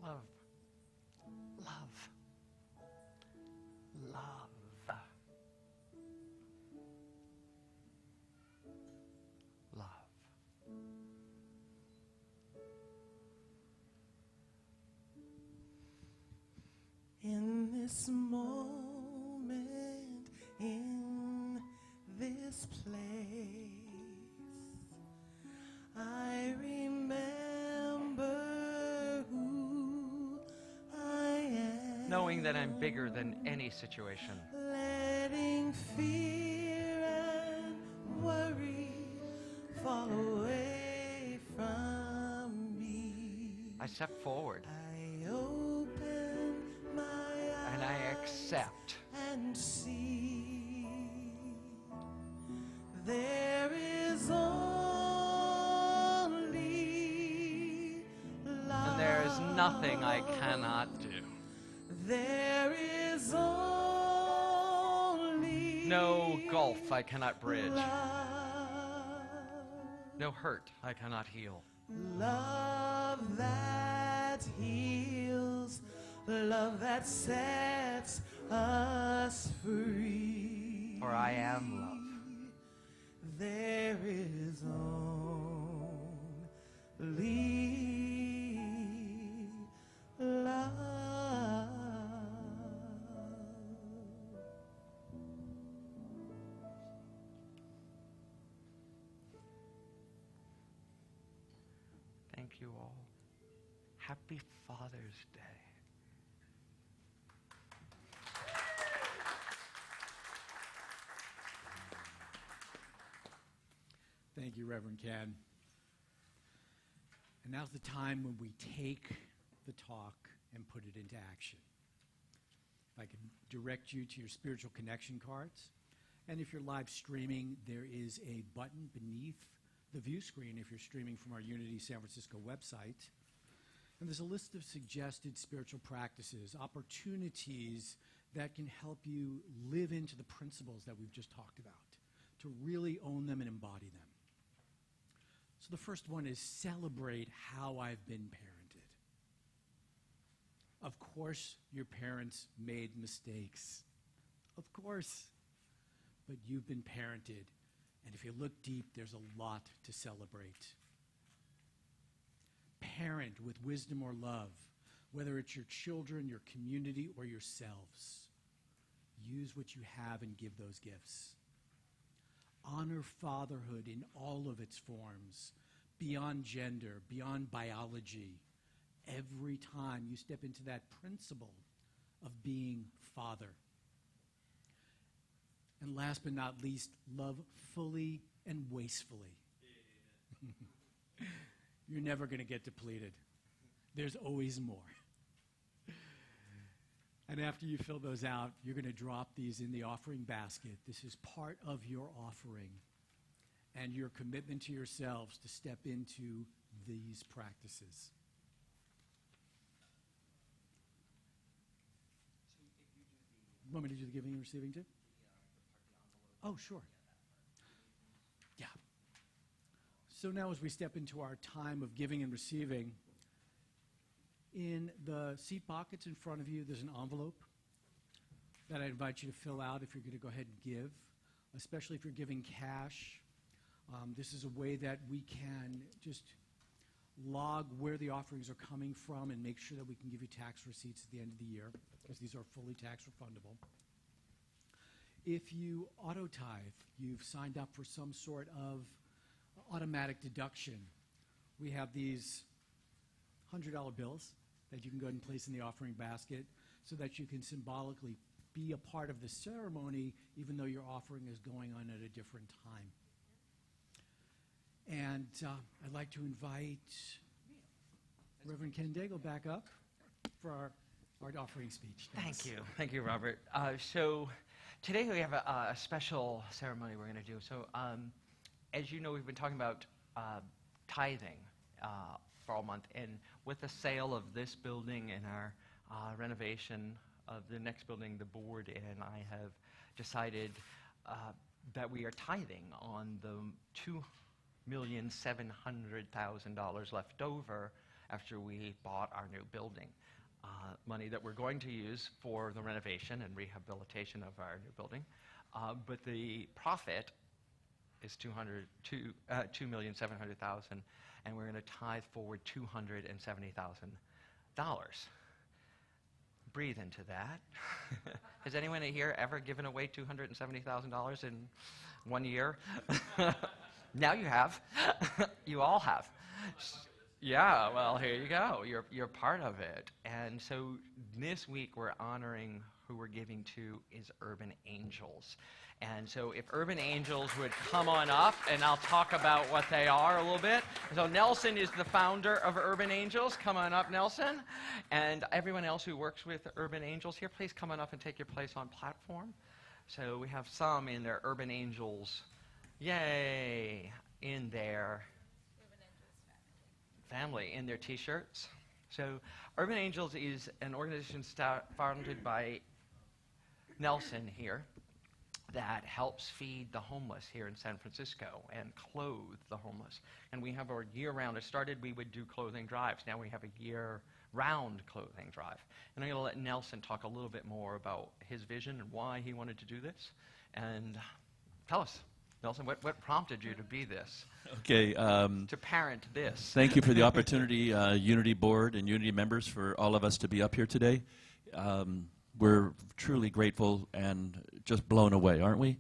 Love. Love. Love. Love. In this moment, in this place, I remember who I am. Knowing that I'm bigger than any situation. Letting fear and worry fall away from me. I step forward. I open my eyes and I accept. And see there is only love. And there is nothing I cannot do. There is only no gulf I cannot bridge. love. No hurt I cannot heal. Love that heals, love that sets us free. For I am love. There is only love. Thank you all. Happy Father's Day. Thank you, Reverend Ken. And now's the time when we take the talk and put it into action. If I can direct you to your spiritual connection cards. And if you're live streaming, there is a button beneath the view screen if you're streaming from our Unity San Francisco website. And there's a list of suggested spiritual practices, opportunities that can help you live into the principles that we've just talked about, to really own them and embody them. So the first one is celebrate how I've been parented. Of course, your parents made mistakes. Of course. But you've been parented. And if you look deep, there's a lot to celebrate. Parent with wisdom or love, whether it's your children, your community, or yourselves. Use what you have and give those gifts. Honor fatherhood in all of its forms, beyond gender, beyond biology. Every time you step into that principle of being father. And last but not least, love fully and wastefully. You're never going to get depleted. There's always more. And after you fill those out, you're going to drop these in the offering basket. This is part of your offering and your commitment to yourselves to step into these practices. You want me to do the giving and receiving too? Oh, sure. Yeah. So now as we step into our time of giving and receiving, in the seat pockets in front of you, there's an envelope that I invite you to fill out if you're going to go ahead and give, especially if you're giving cash. This is a way that we can just log where the offerings are coming from and make sure that we can give you tax receipts at the end of the year, because these are fully tax refundable. If you auto-tithe, you've signed up for some sort of automatic deduction. We have these $100 bills that you can go ahead and place in the offering basket so that you can symbolically be a part of the ceremony even though your offering is going on at a different time. And I'd like to invite Reverend Ken Daigle back up for our offering speech. Thanks. Thank you, Robert. So today we have a special ceremony we're going to do. So as you know, we've been talking about tithing for all month, and with the sale of this building and our renovation of the next building, the board and I have decided that we are tithing on the $2,700,000 left over after we bought our new building. Money that we're going to use for the renovation and rehabilitation of our new building, but the profit is $2,700,000, and we're going to tithe forward $270,000. Breathe into that. Has anyone here ever given away $270,000 in 1 year? Now you have. You all have. Yeah, well, here you go. You're part of it. And so this week we're honoring who we're giving to is Urban Angels. And so if Urban Angels would come on up, and I'll talk about what they are a little bit. So Nelson is the founder of Urban Angels. Come on up, Nelson. And everyone else who works with Urban Angels here, please come on up and take your place on platform. So we have some in their Urban Angels, yay, in their family, in their t-shirts. So Urban Angels is an organization founded by Nelson here. that helps feed the homeless here in San Francisco and clothe the homeless. And we have our year-round. It started, we would do clothing drives. Now we have a year-round clothing drive. And I'm going to let Nelson talk a little bit more about his vision and why he wanted to do this. And tell us, Nelson, what prompted you to be this? Okay. To parent this? Thank you for the opportunity, Unity Board and Unity members, for all of us to be up here today. We're truly grateful and just blown away, aren't we?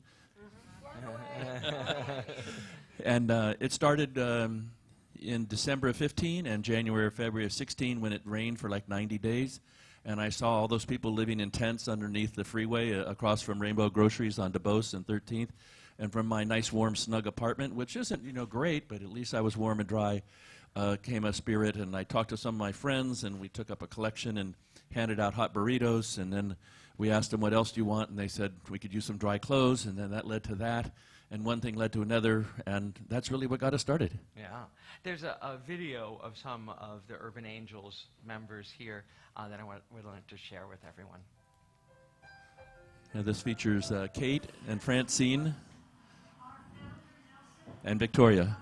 And it started in December of 15 and January or February of 16 when it rained for like 90 days. And I saw all those people living in tents underneath the freeway across from Rainbow Groceries on DuBose and 13th. And from my nice, warm, snug apartment, which isn't, great, but at least I was warm and dry, came a spirit. And I talked to some of my friends, and we took up a collection and handed out hot burritos. And then we asked them, what else do you want? And they said, we could use some dry clothes. And then that led to that. And one thing led to another. And that's really what got us started. Yeah. There's a video of some of the Urban Angels members here that I would like to share with everyone. Now this features Kate and Francine and Victoria.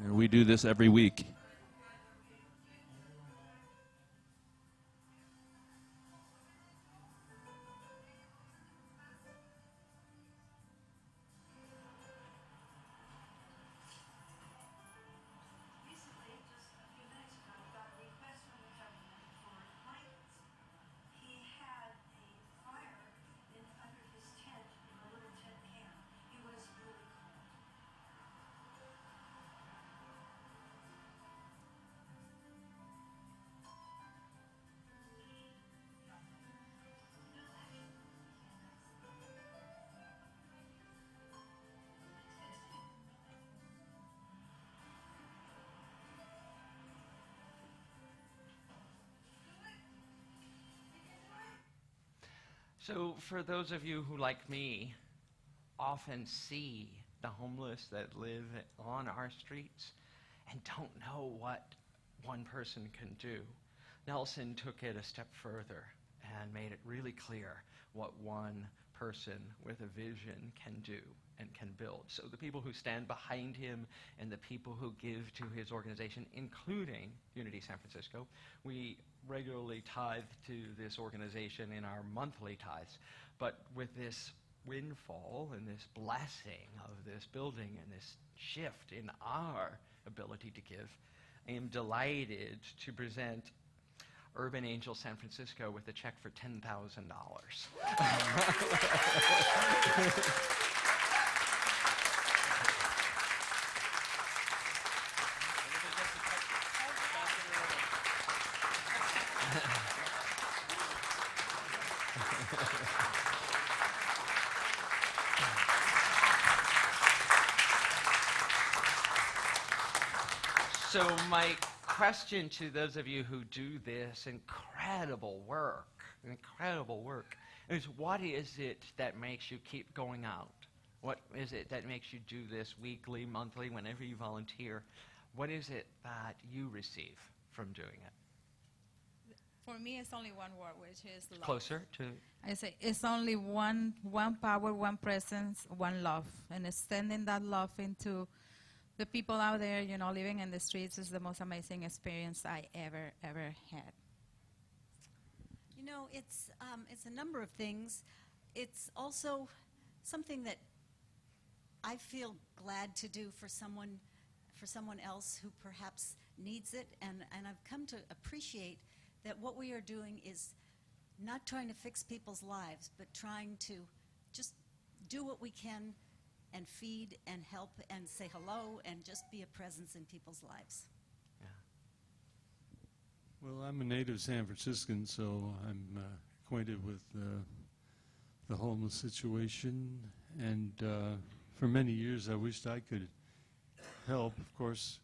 And we do this every week. So for those of you who, like me, often see the homeless that live on our streets and don't know what one person can do, Nelson took it a step further and made it really clear what one person with a vision can do and can build. So the people who stand behind him and the people who give to his organization, including Unity San Francisco, we regularly tithe to this organization in our monthly tithes. But with this windfall and this blessing of this building and this shift in our ability to give, I am delighted to present Urban Angel San Francisco with a check for $10,000. So my question to those of you who do this incredible work, is what is it that makes you keep going out? What is it that makes you do this weekly, monthly, whenever you volunteer? What is it that you receive from doing it? For me, it's only one word, which is love. Closer to... I say it's only one power, one presence, one love. And extending that love into the people out there, living in the streets is the most amazing experience I ever had. It's a number of things. It's also something that I feel glad to do for someone else who perhaps needs it, and I've come to appreciate that what we are doing is not trying to fix people's lives, but trying to just do what we can and feed and help and say hello and just be a presence in people's lives. Yeah. Well, I'm a native San Franciscan, so I'm acquainted with the homeless situation, and for many years I wished I could help. Of course,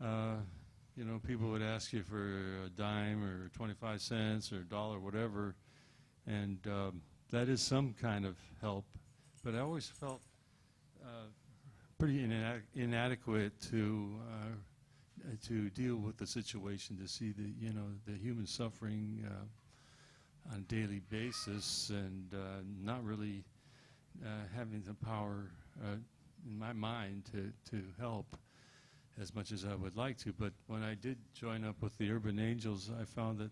you know, people would ask you for a dime or 25 cents or a dollar, whatever, and that is some kind of help. But I always felt pretty inadequate to deal with the situation, to see the, you know, the human suffering on a daily basis, and not really having the power in my mind to help as much as I would like to. But when I did join up with the Urban Angels, I found that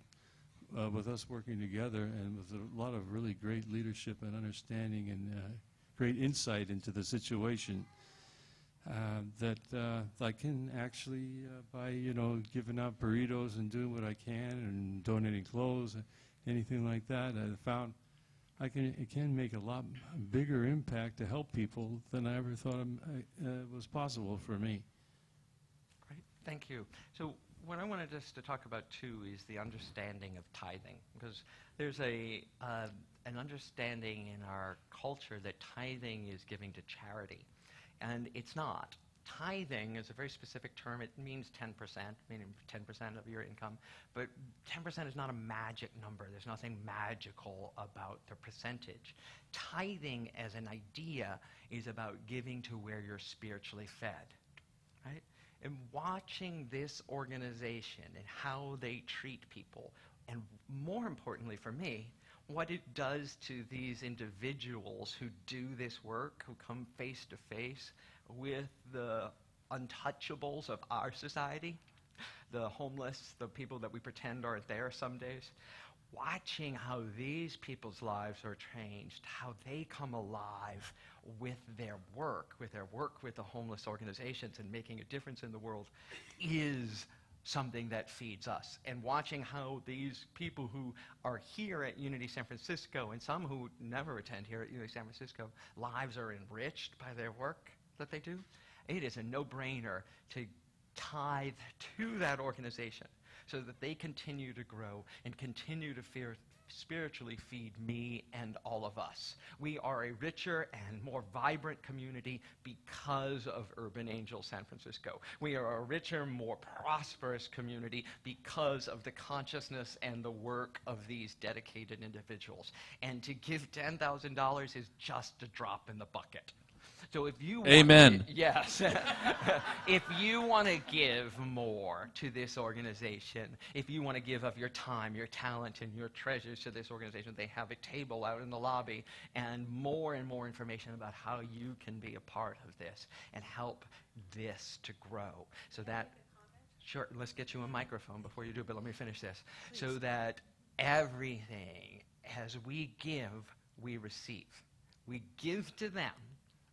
with us working together and with a lot of really great leadership and understanding and great insight into the situation, that I can actually, by, you know, giving out burritos and doing what I can and donating clothes, anything like that, I found it can make a lot bigger impact to help people than I ever thought was possible for me. Great, thank you. So what I wanted us to talk about too is the understanding of tithing, because there's an understanding in our culture that tithing is giving to charity, and it's not. Tithing is a very specific term. It means 10%, meaning 10% of your income. But 10% is not a magic number. There's nothing magical about the percentage. Tithing as an idea is about giving to where you're spiritually fed, right? And watching this organization and how they treat people, and more importantly for me, what it does to these individuals who do this work, who come face to face with the untouchables of our society, the homeless, the people that we pretend aren't there some days, watching how these people's lives are changed, how they come alive with their work with the homeless organizations and making a difference in the world is something that feeds us. And watching how these people who are here at Unity San Francisco, and some who never attend here at Unity San Francisco, lives are enriched by their work that they do, it is a no-brainer to tithe to that organization so that they continue to grow and continue to spiritually feed me and all of us. We are a richer and more vibrant community because of Urban Angel San Francisco. We are a richer, more prosperous community because of the consciousness and the work of these dedicated individuals. And to give $10,000 is just a drop in the bucket. So if you Amen. Yes. If you want to give more to this organization, if you want to give of your time, your talent, and your treasures to this organization, they have a table out in the lobby and more information about how you can be a part of this and help this to grow. So that, sure, let's get you a microphone before you do, but let me finish this. Please. So that everything, as we give, we receive. We give to them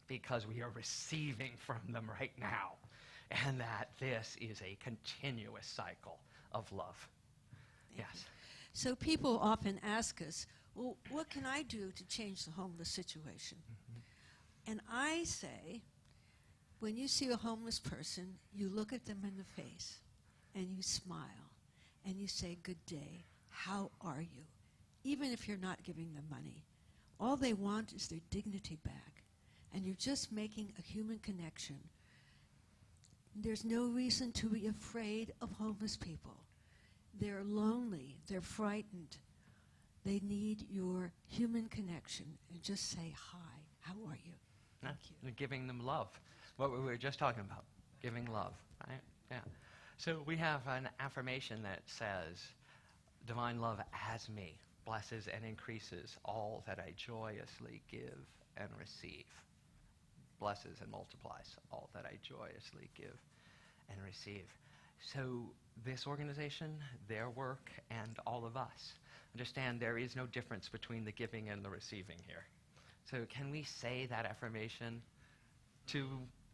because we are receiving from them right now, and that this is a continuous cycle of love. Yes. So people often ask us, well, what can I do to change the homeless situation? Mm-hmm. And I say, when you see a homeless person, you look at them in the face, and you smile, and you say, good day, how are you? Even if you're not giving them money. All they want is their dignity back. And you're just making a human connection. There's no reason to be afraid of homeless people. They're lonely, they're frightened. They need your human connection. And just say, hi, how are you? Thank you. Giving them love. What we were just talking about, giving love, right? Yeah. So we have an affirmation that says, divine love as me blesses and increases all that I joyously give and receive. Blesses and multiplies all that I joyously give and receive. So this organization, their work, and all of us understand there is no difference between the giving and the receiving here. So can we say that affirmation to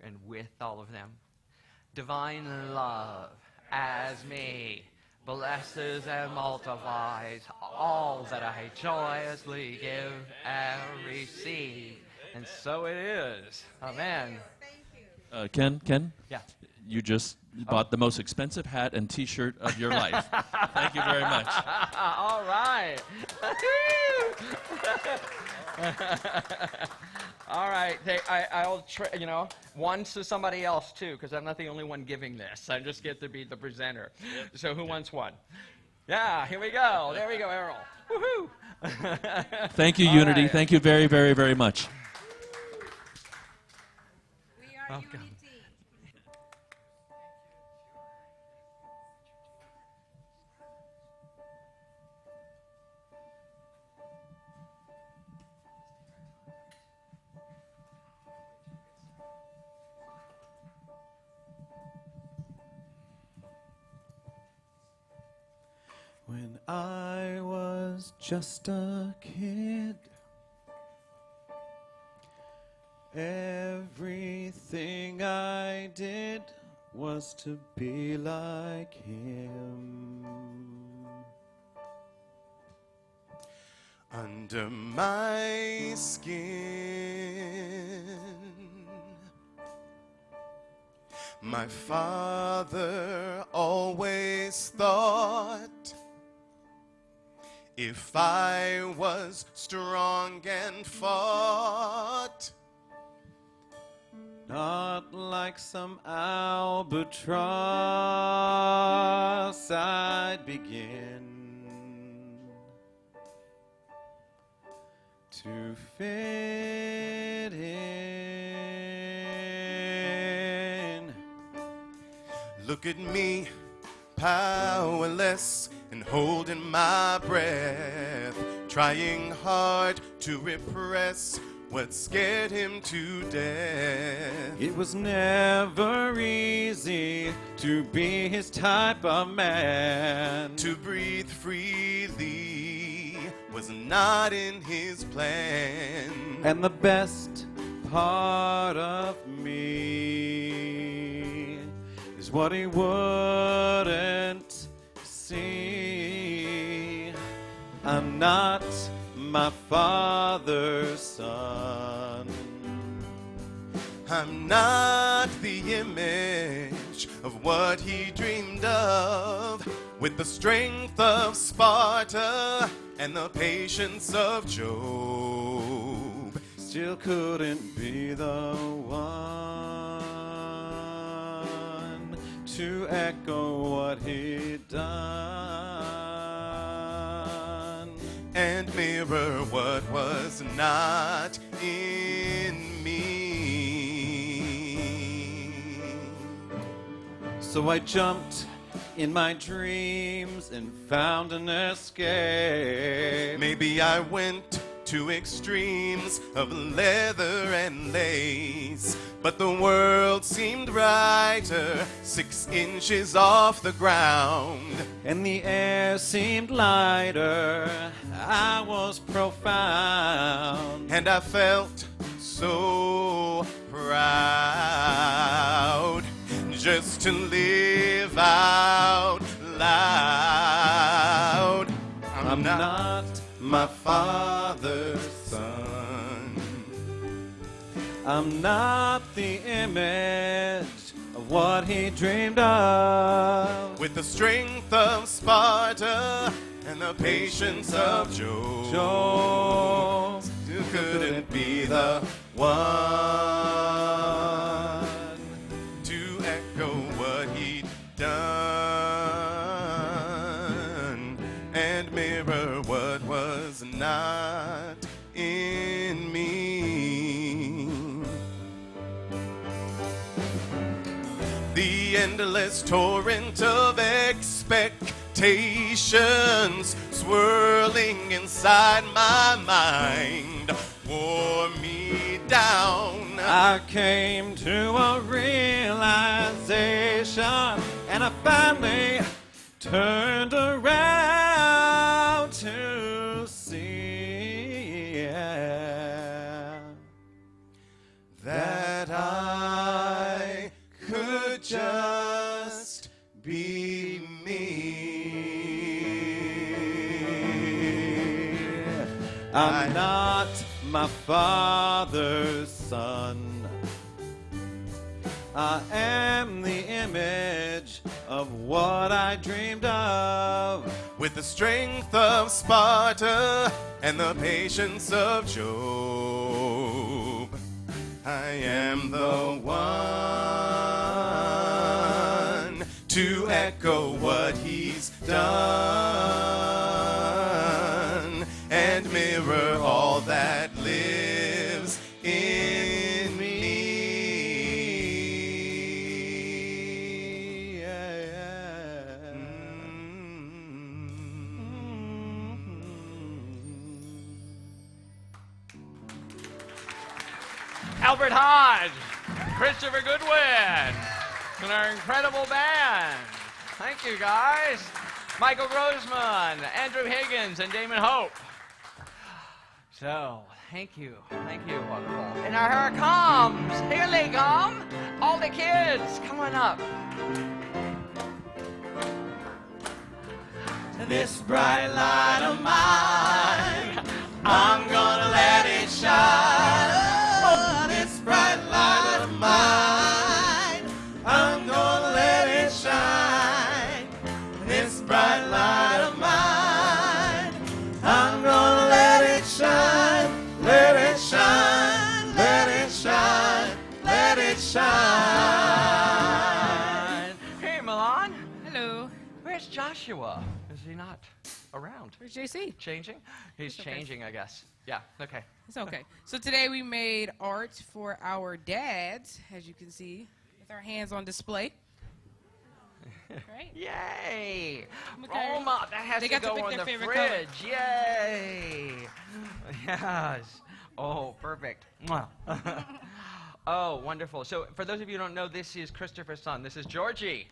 and with all of them? Divine love as me blesses and multiplies all that I joyously give and receive. And so it is. Amen. Ken? Yeah. you just bought the most expensive hat and T-shirt of your life. Thank you very much. All right. All right. I'll one to somebody else too, because I'm not the only one giving this. I just get to be the presenter. So who wants one? Yeah, here we go. There we go, Errol. Woohoo! Thank you, All Unity. right. Thank you very, very, very much. We are Okay. unity. When I was just a kid, everything I did was to be like him. Under my skin, my father always thought if I was strong and fought, not like some albatross, I'd begin to fit in. Look at me, powerless and holding my breath, trying hard to repress what scared him to death. It was never easy to be his type of man. To breathe freely was not in his plan. And the best part of me is what he wouldn't see. I'm not my father's son. I'm not the image of what he dreamed of. With the strength of Sparta and the patience of Job, still couldn't be the one to echo what he'd done and mirror what was not in me. So I jumped in my dreams and found an escape. Maybe I went to extremes of leather and lace, but the world seemed brighter 6 inches off the ground, and the air seemed lighter. I was profound, and I felt so proud just to live out loud. I'm not my father's son. I'm not the image of what he dreamed of. With the strength of Sparta and the patience of Job, you couldn't be the one to echo what he'd done and mirror what was not in me. The endless torrent of expectations swirling inside my mind wore me down. I came to a realization, and I finally turned around to see that I could just be me. I'm not my father's son. I am the edge of what I dreamed of. With the strength of Sparta and the patience of Job, I am the one to echo what he's done and mirror all that lives in me. Albert Hodge, Christopher Goodwin, and our incredible band. Thank you, guys. Michael Grossman, Andrew Higgins, and Damon Hope. So, thank you. Thank you, wonderful. And here it comes. Here they come. All the kids, come on up. This bright light of mine, I'm gonna let it shine. Oh, this bright light of mine, I'm gonna let it shine. This bright light of mine, I'm gonna let it shine. Let it shine, let it shine, let it shine. Hey, Milan. Hello. Where's Joshua? Is he not around? Where's JC? Changing? He's okay. changing, I guess. Yeah, okay. It's okay. So today we made art for our dads, as you can see, with our hands on display. Right? Yay! Okay. Roma, that has They to got to go pick on their the favorite fridge. Yay! Yes. Oh, perfect. Mwah. Oh, wonderful. So for those of you who don't know, this is Christopher's son. This is Georgie.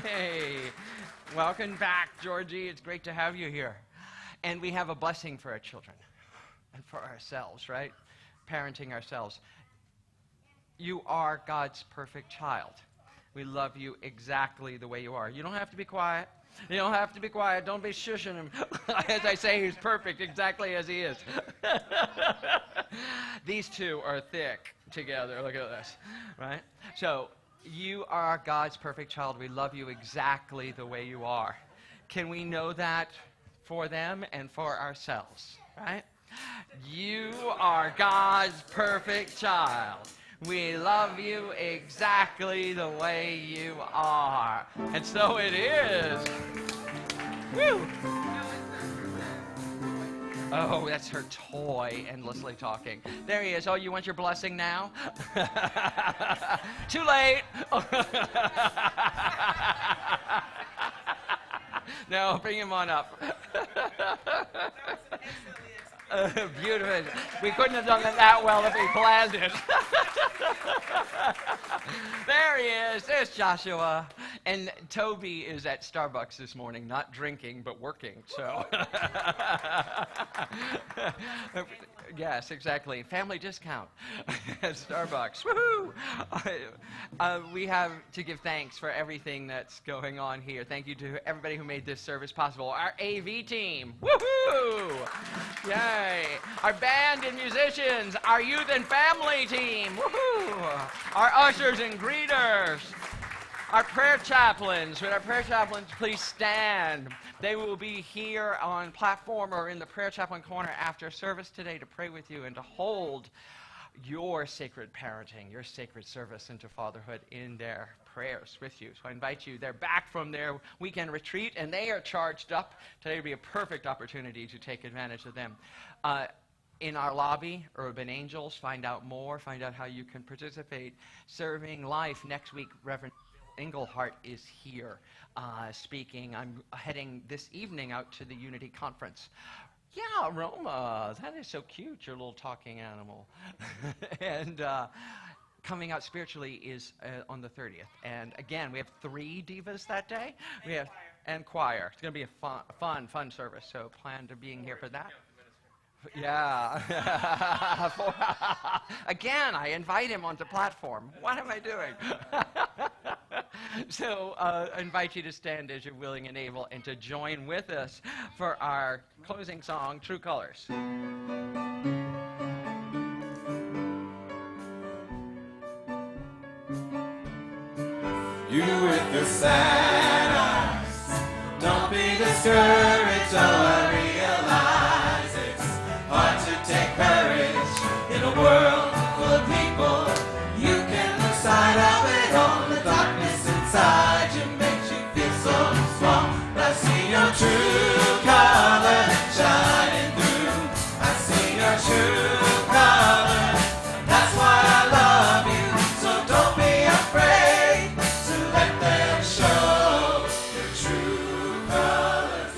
Hey. Welcome back, Georgie. It's great to have you here. And we have a blessing for our children and for ourselves, right? Parenting ourselves. You are God's perfect child. We love you exactly the way you are. You don't have to be quiet. You don't have to be quiet. Don't be shushing him. As I say, he's perfect exactly as he is. These two are thick together. Look at this, right? So you are God's perfect child. We love you exactly the way you are. Can we know that for them and for ourselves, right? You are God's perfect child. We love you exactly the way you are. And so it is. Woo! Oh, that's her toy endlessly talking. There he is. Oh, you want your blessing now? Too late. No, bring him on up. Beautiful. We couldn't have done it that well if we planned it. There he is. There's Joshua. And Toby is at Starbucks this morning, not drinking, but working. So, yes, exactly. Family discount at Starbucks. Woohoo! We have to give thanks for everything that's going on here. Thank you to everybody who made this service possible. Our AV team. Woohoo! Yay! Our band and musicians. Our youth and family team. Woohoo! Our ushers and greeters. Our prayer chaplains. Would our prayer chaplains please stand? They will be here on platform or in the prayer chaplain corner after service today to pray with you and to hold your sacred parenting, your sacred service into fatherhood in their prayers with you. So I invite you. They're back from their weekend retreat and they are charged up. Today would be a perfect opportunity to take advantage of them. In our lobby, Urban Angels, find out more, find out how you can participate. Serving Life next week, Reverend Englehart is here speaking. I'm heading this evening out to the Unity Conference. Yeah, Roma, that is so cute, your little talking animal. And coming out spiritually is on the 30th. And again, we have 3 divas that day. We have and choir. It's going to be a fun service. So plan to being here for that. Yeah. Again, I invite him onto platform. What am I doing? So I invite you to stand as you're willing and able and to join with us for our closing song, True Colors. you with your sad eyes. Don't be discouraged, oh, I realize it's hard to take courage in a world full of people. You can lose sight of it all. The darkness inside you makes you feel so small. But I see your true colors shining through. I see your true colors. That's why I love you. So don't be afraid to let them show your true colors.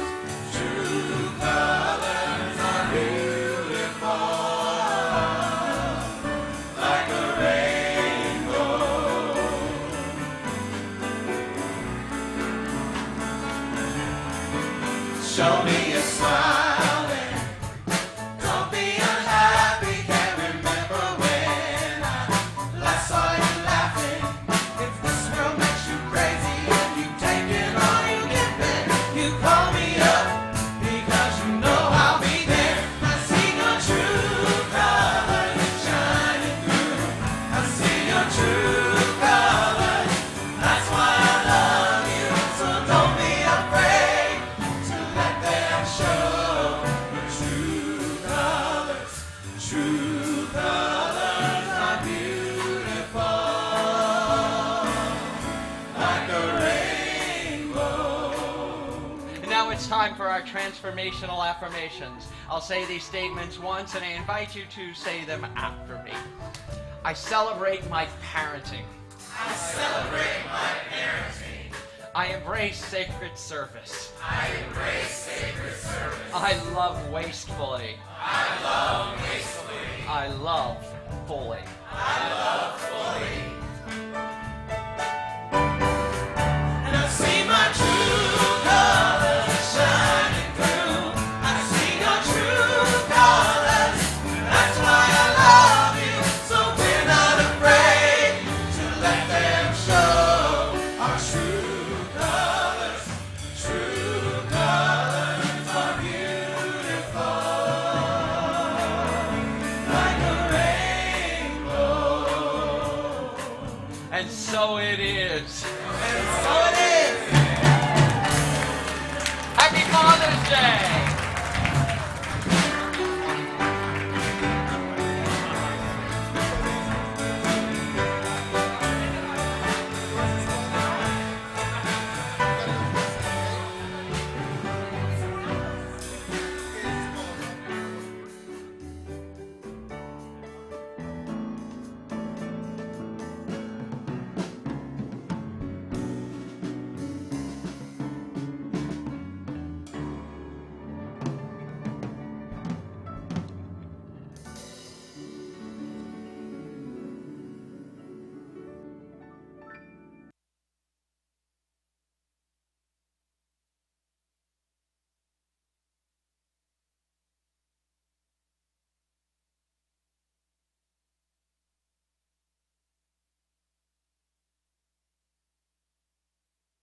True colors are beautiful, like a rainbow. Show me a smile and don't be unhappy. Can't remember when I last saw you laughing. If this world makes you crazy and you take it all you get back, you call me up because you know I'll be there. I see your true colors shining through. I see your true colors. That's why I love you. So don't be afraid to let them show your true colors. True colors are beautiful, like a rainbow. And now it's time for our transformational affirmations. I'll say these statements once and I invite you to say them after me. I celebrate my parenting. I celebrate my parenting. I embrace sacred service. I embrace sacred service. I love wastefully. I love wastefully. I love fully. I love fully. And I see my true colors shining through. I see your true colors. That's why I love you. So we're not afraid to let them show our true colors. True colors are beautiful, like a rainbow. And so it is.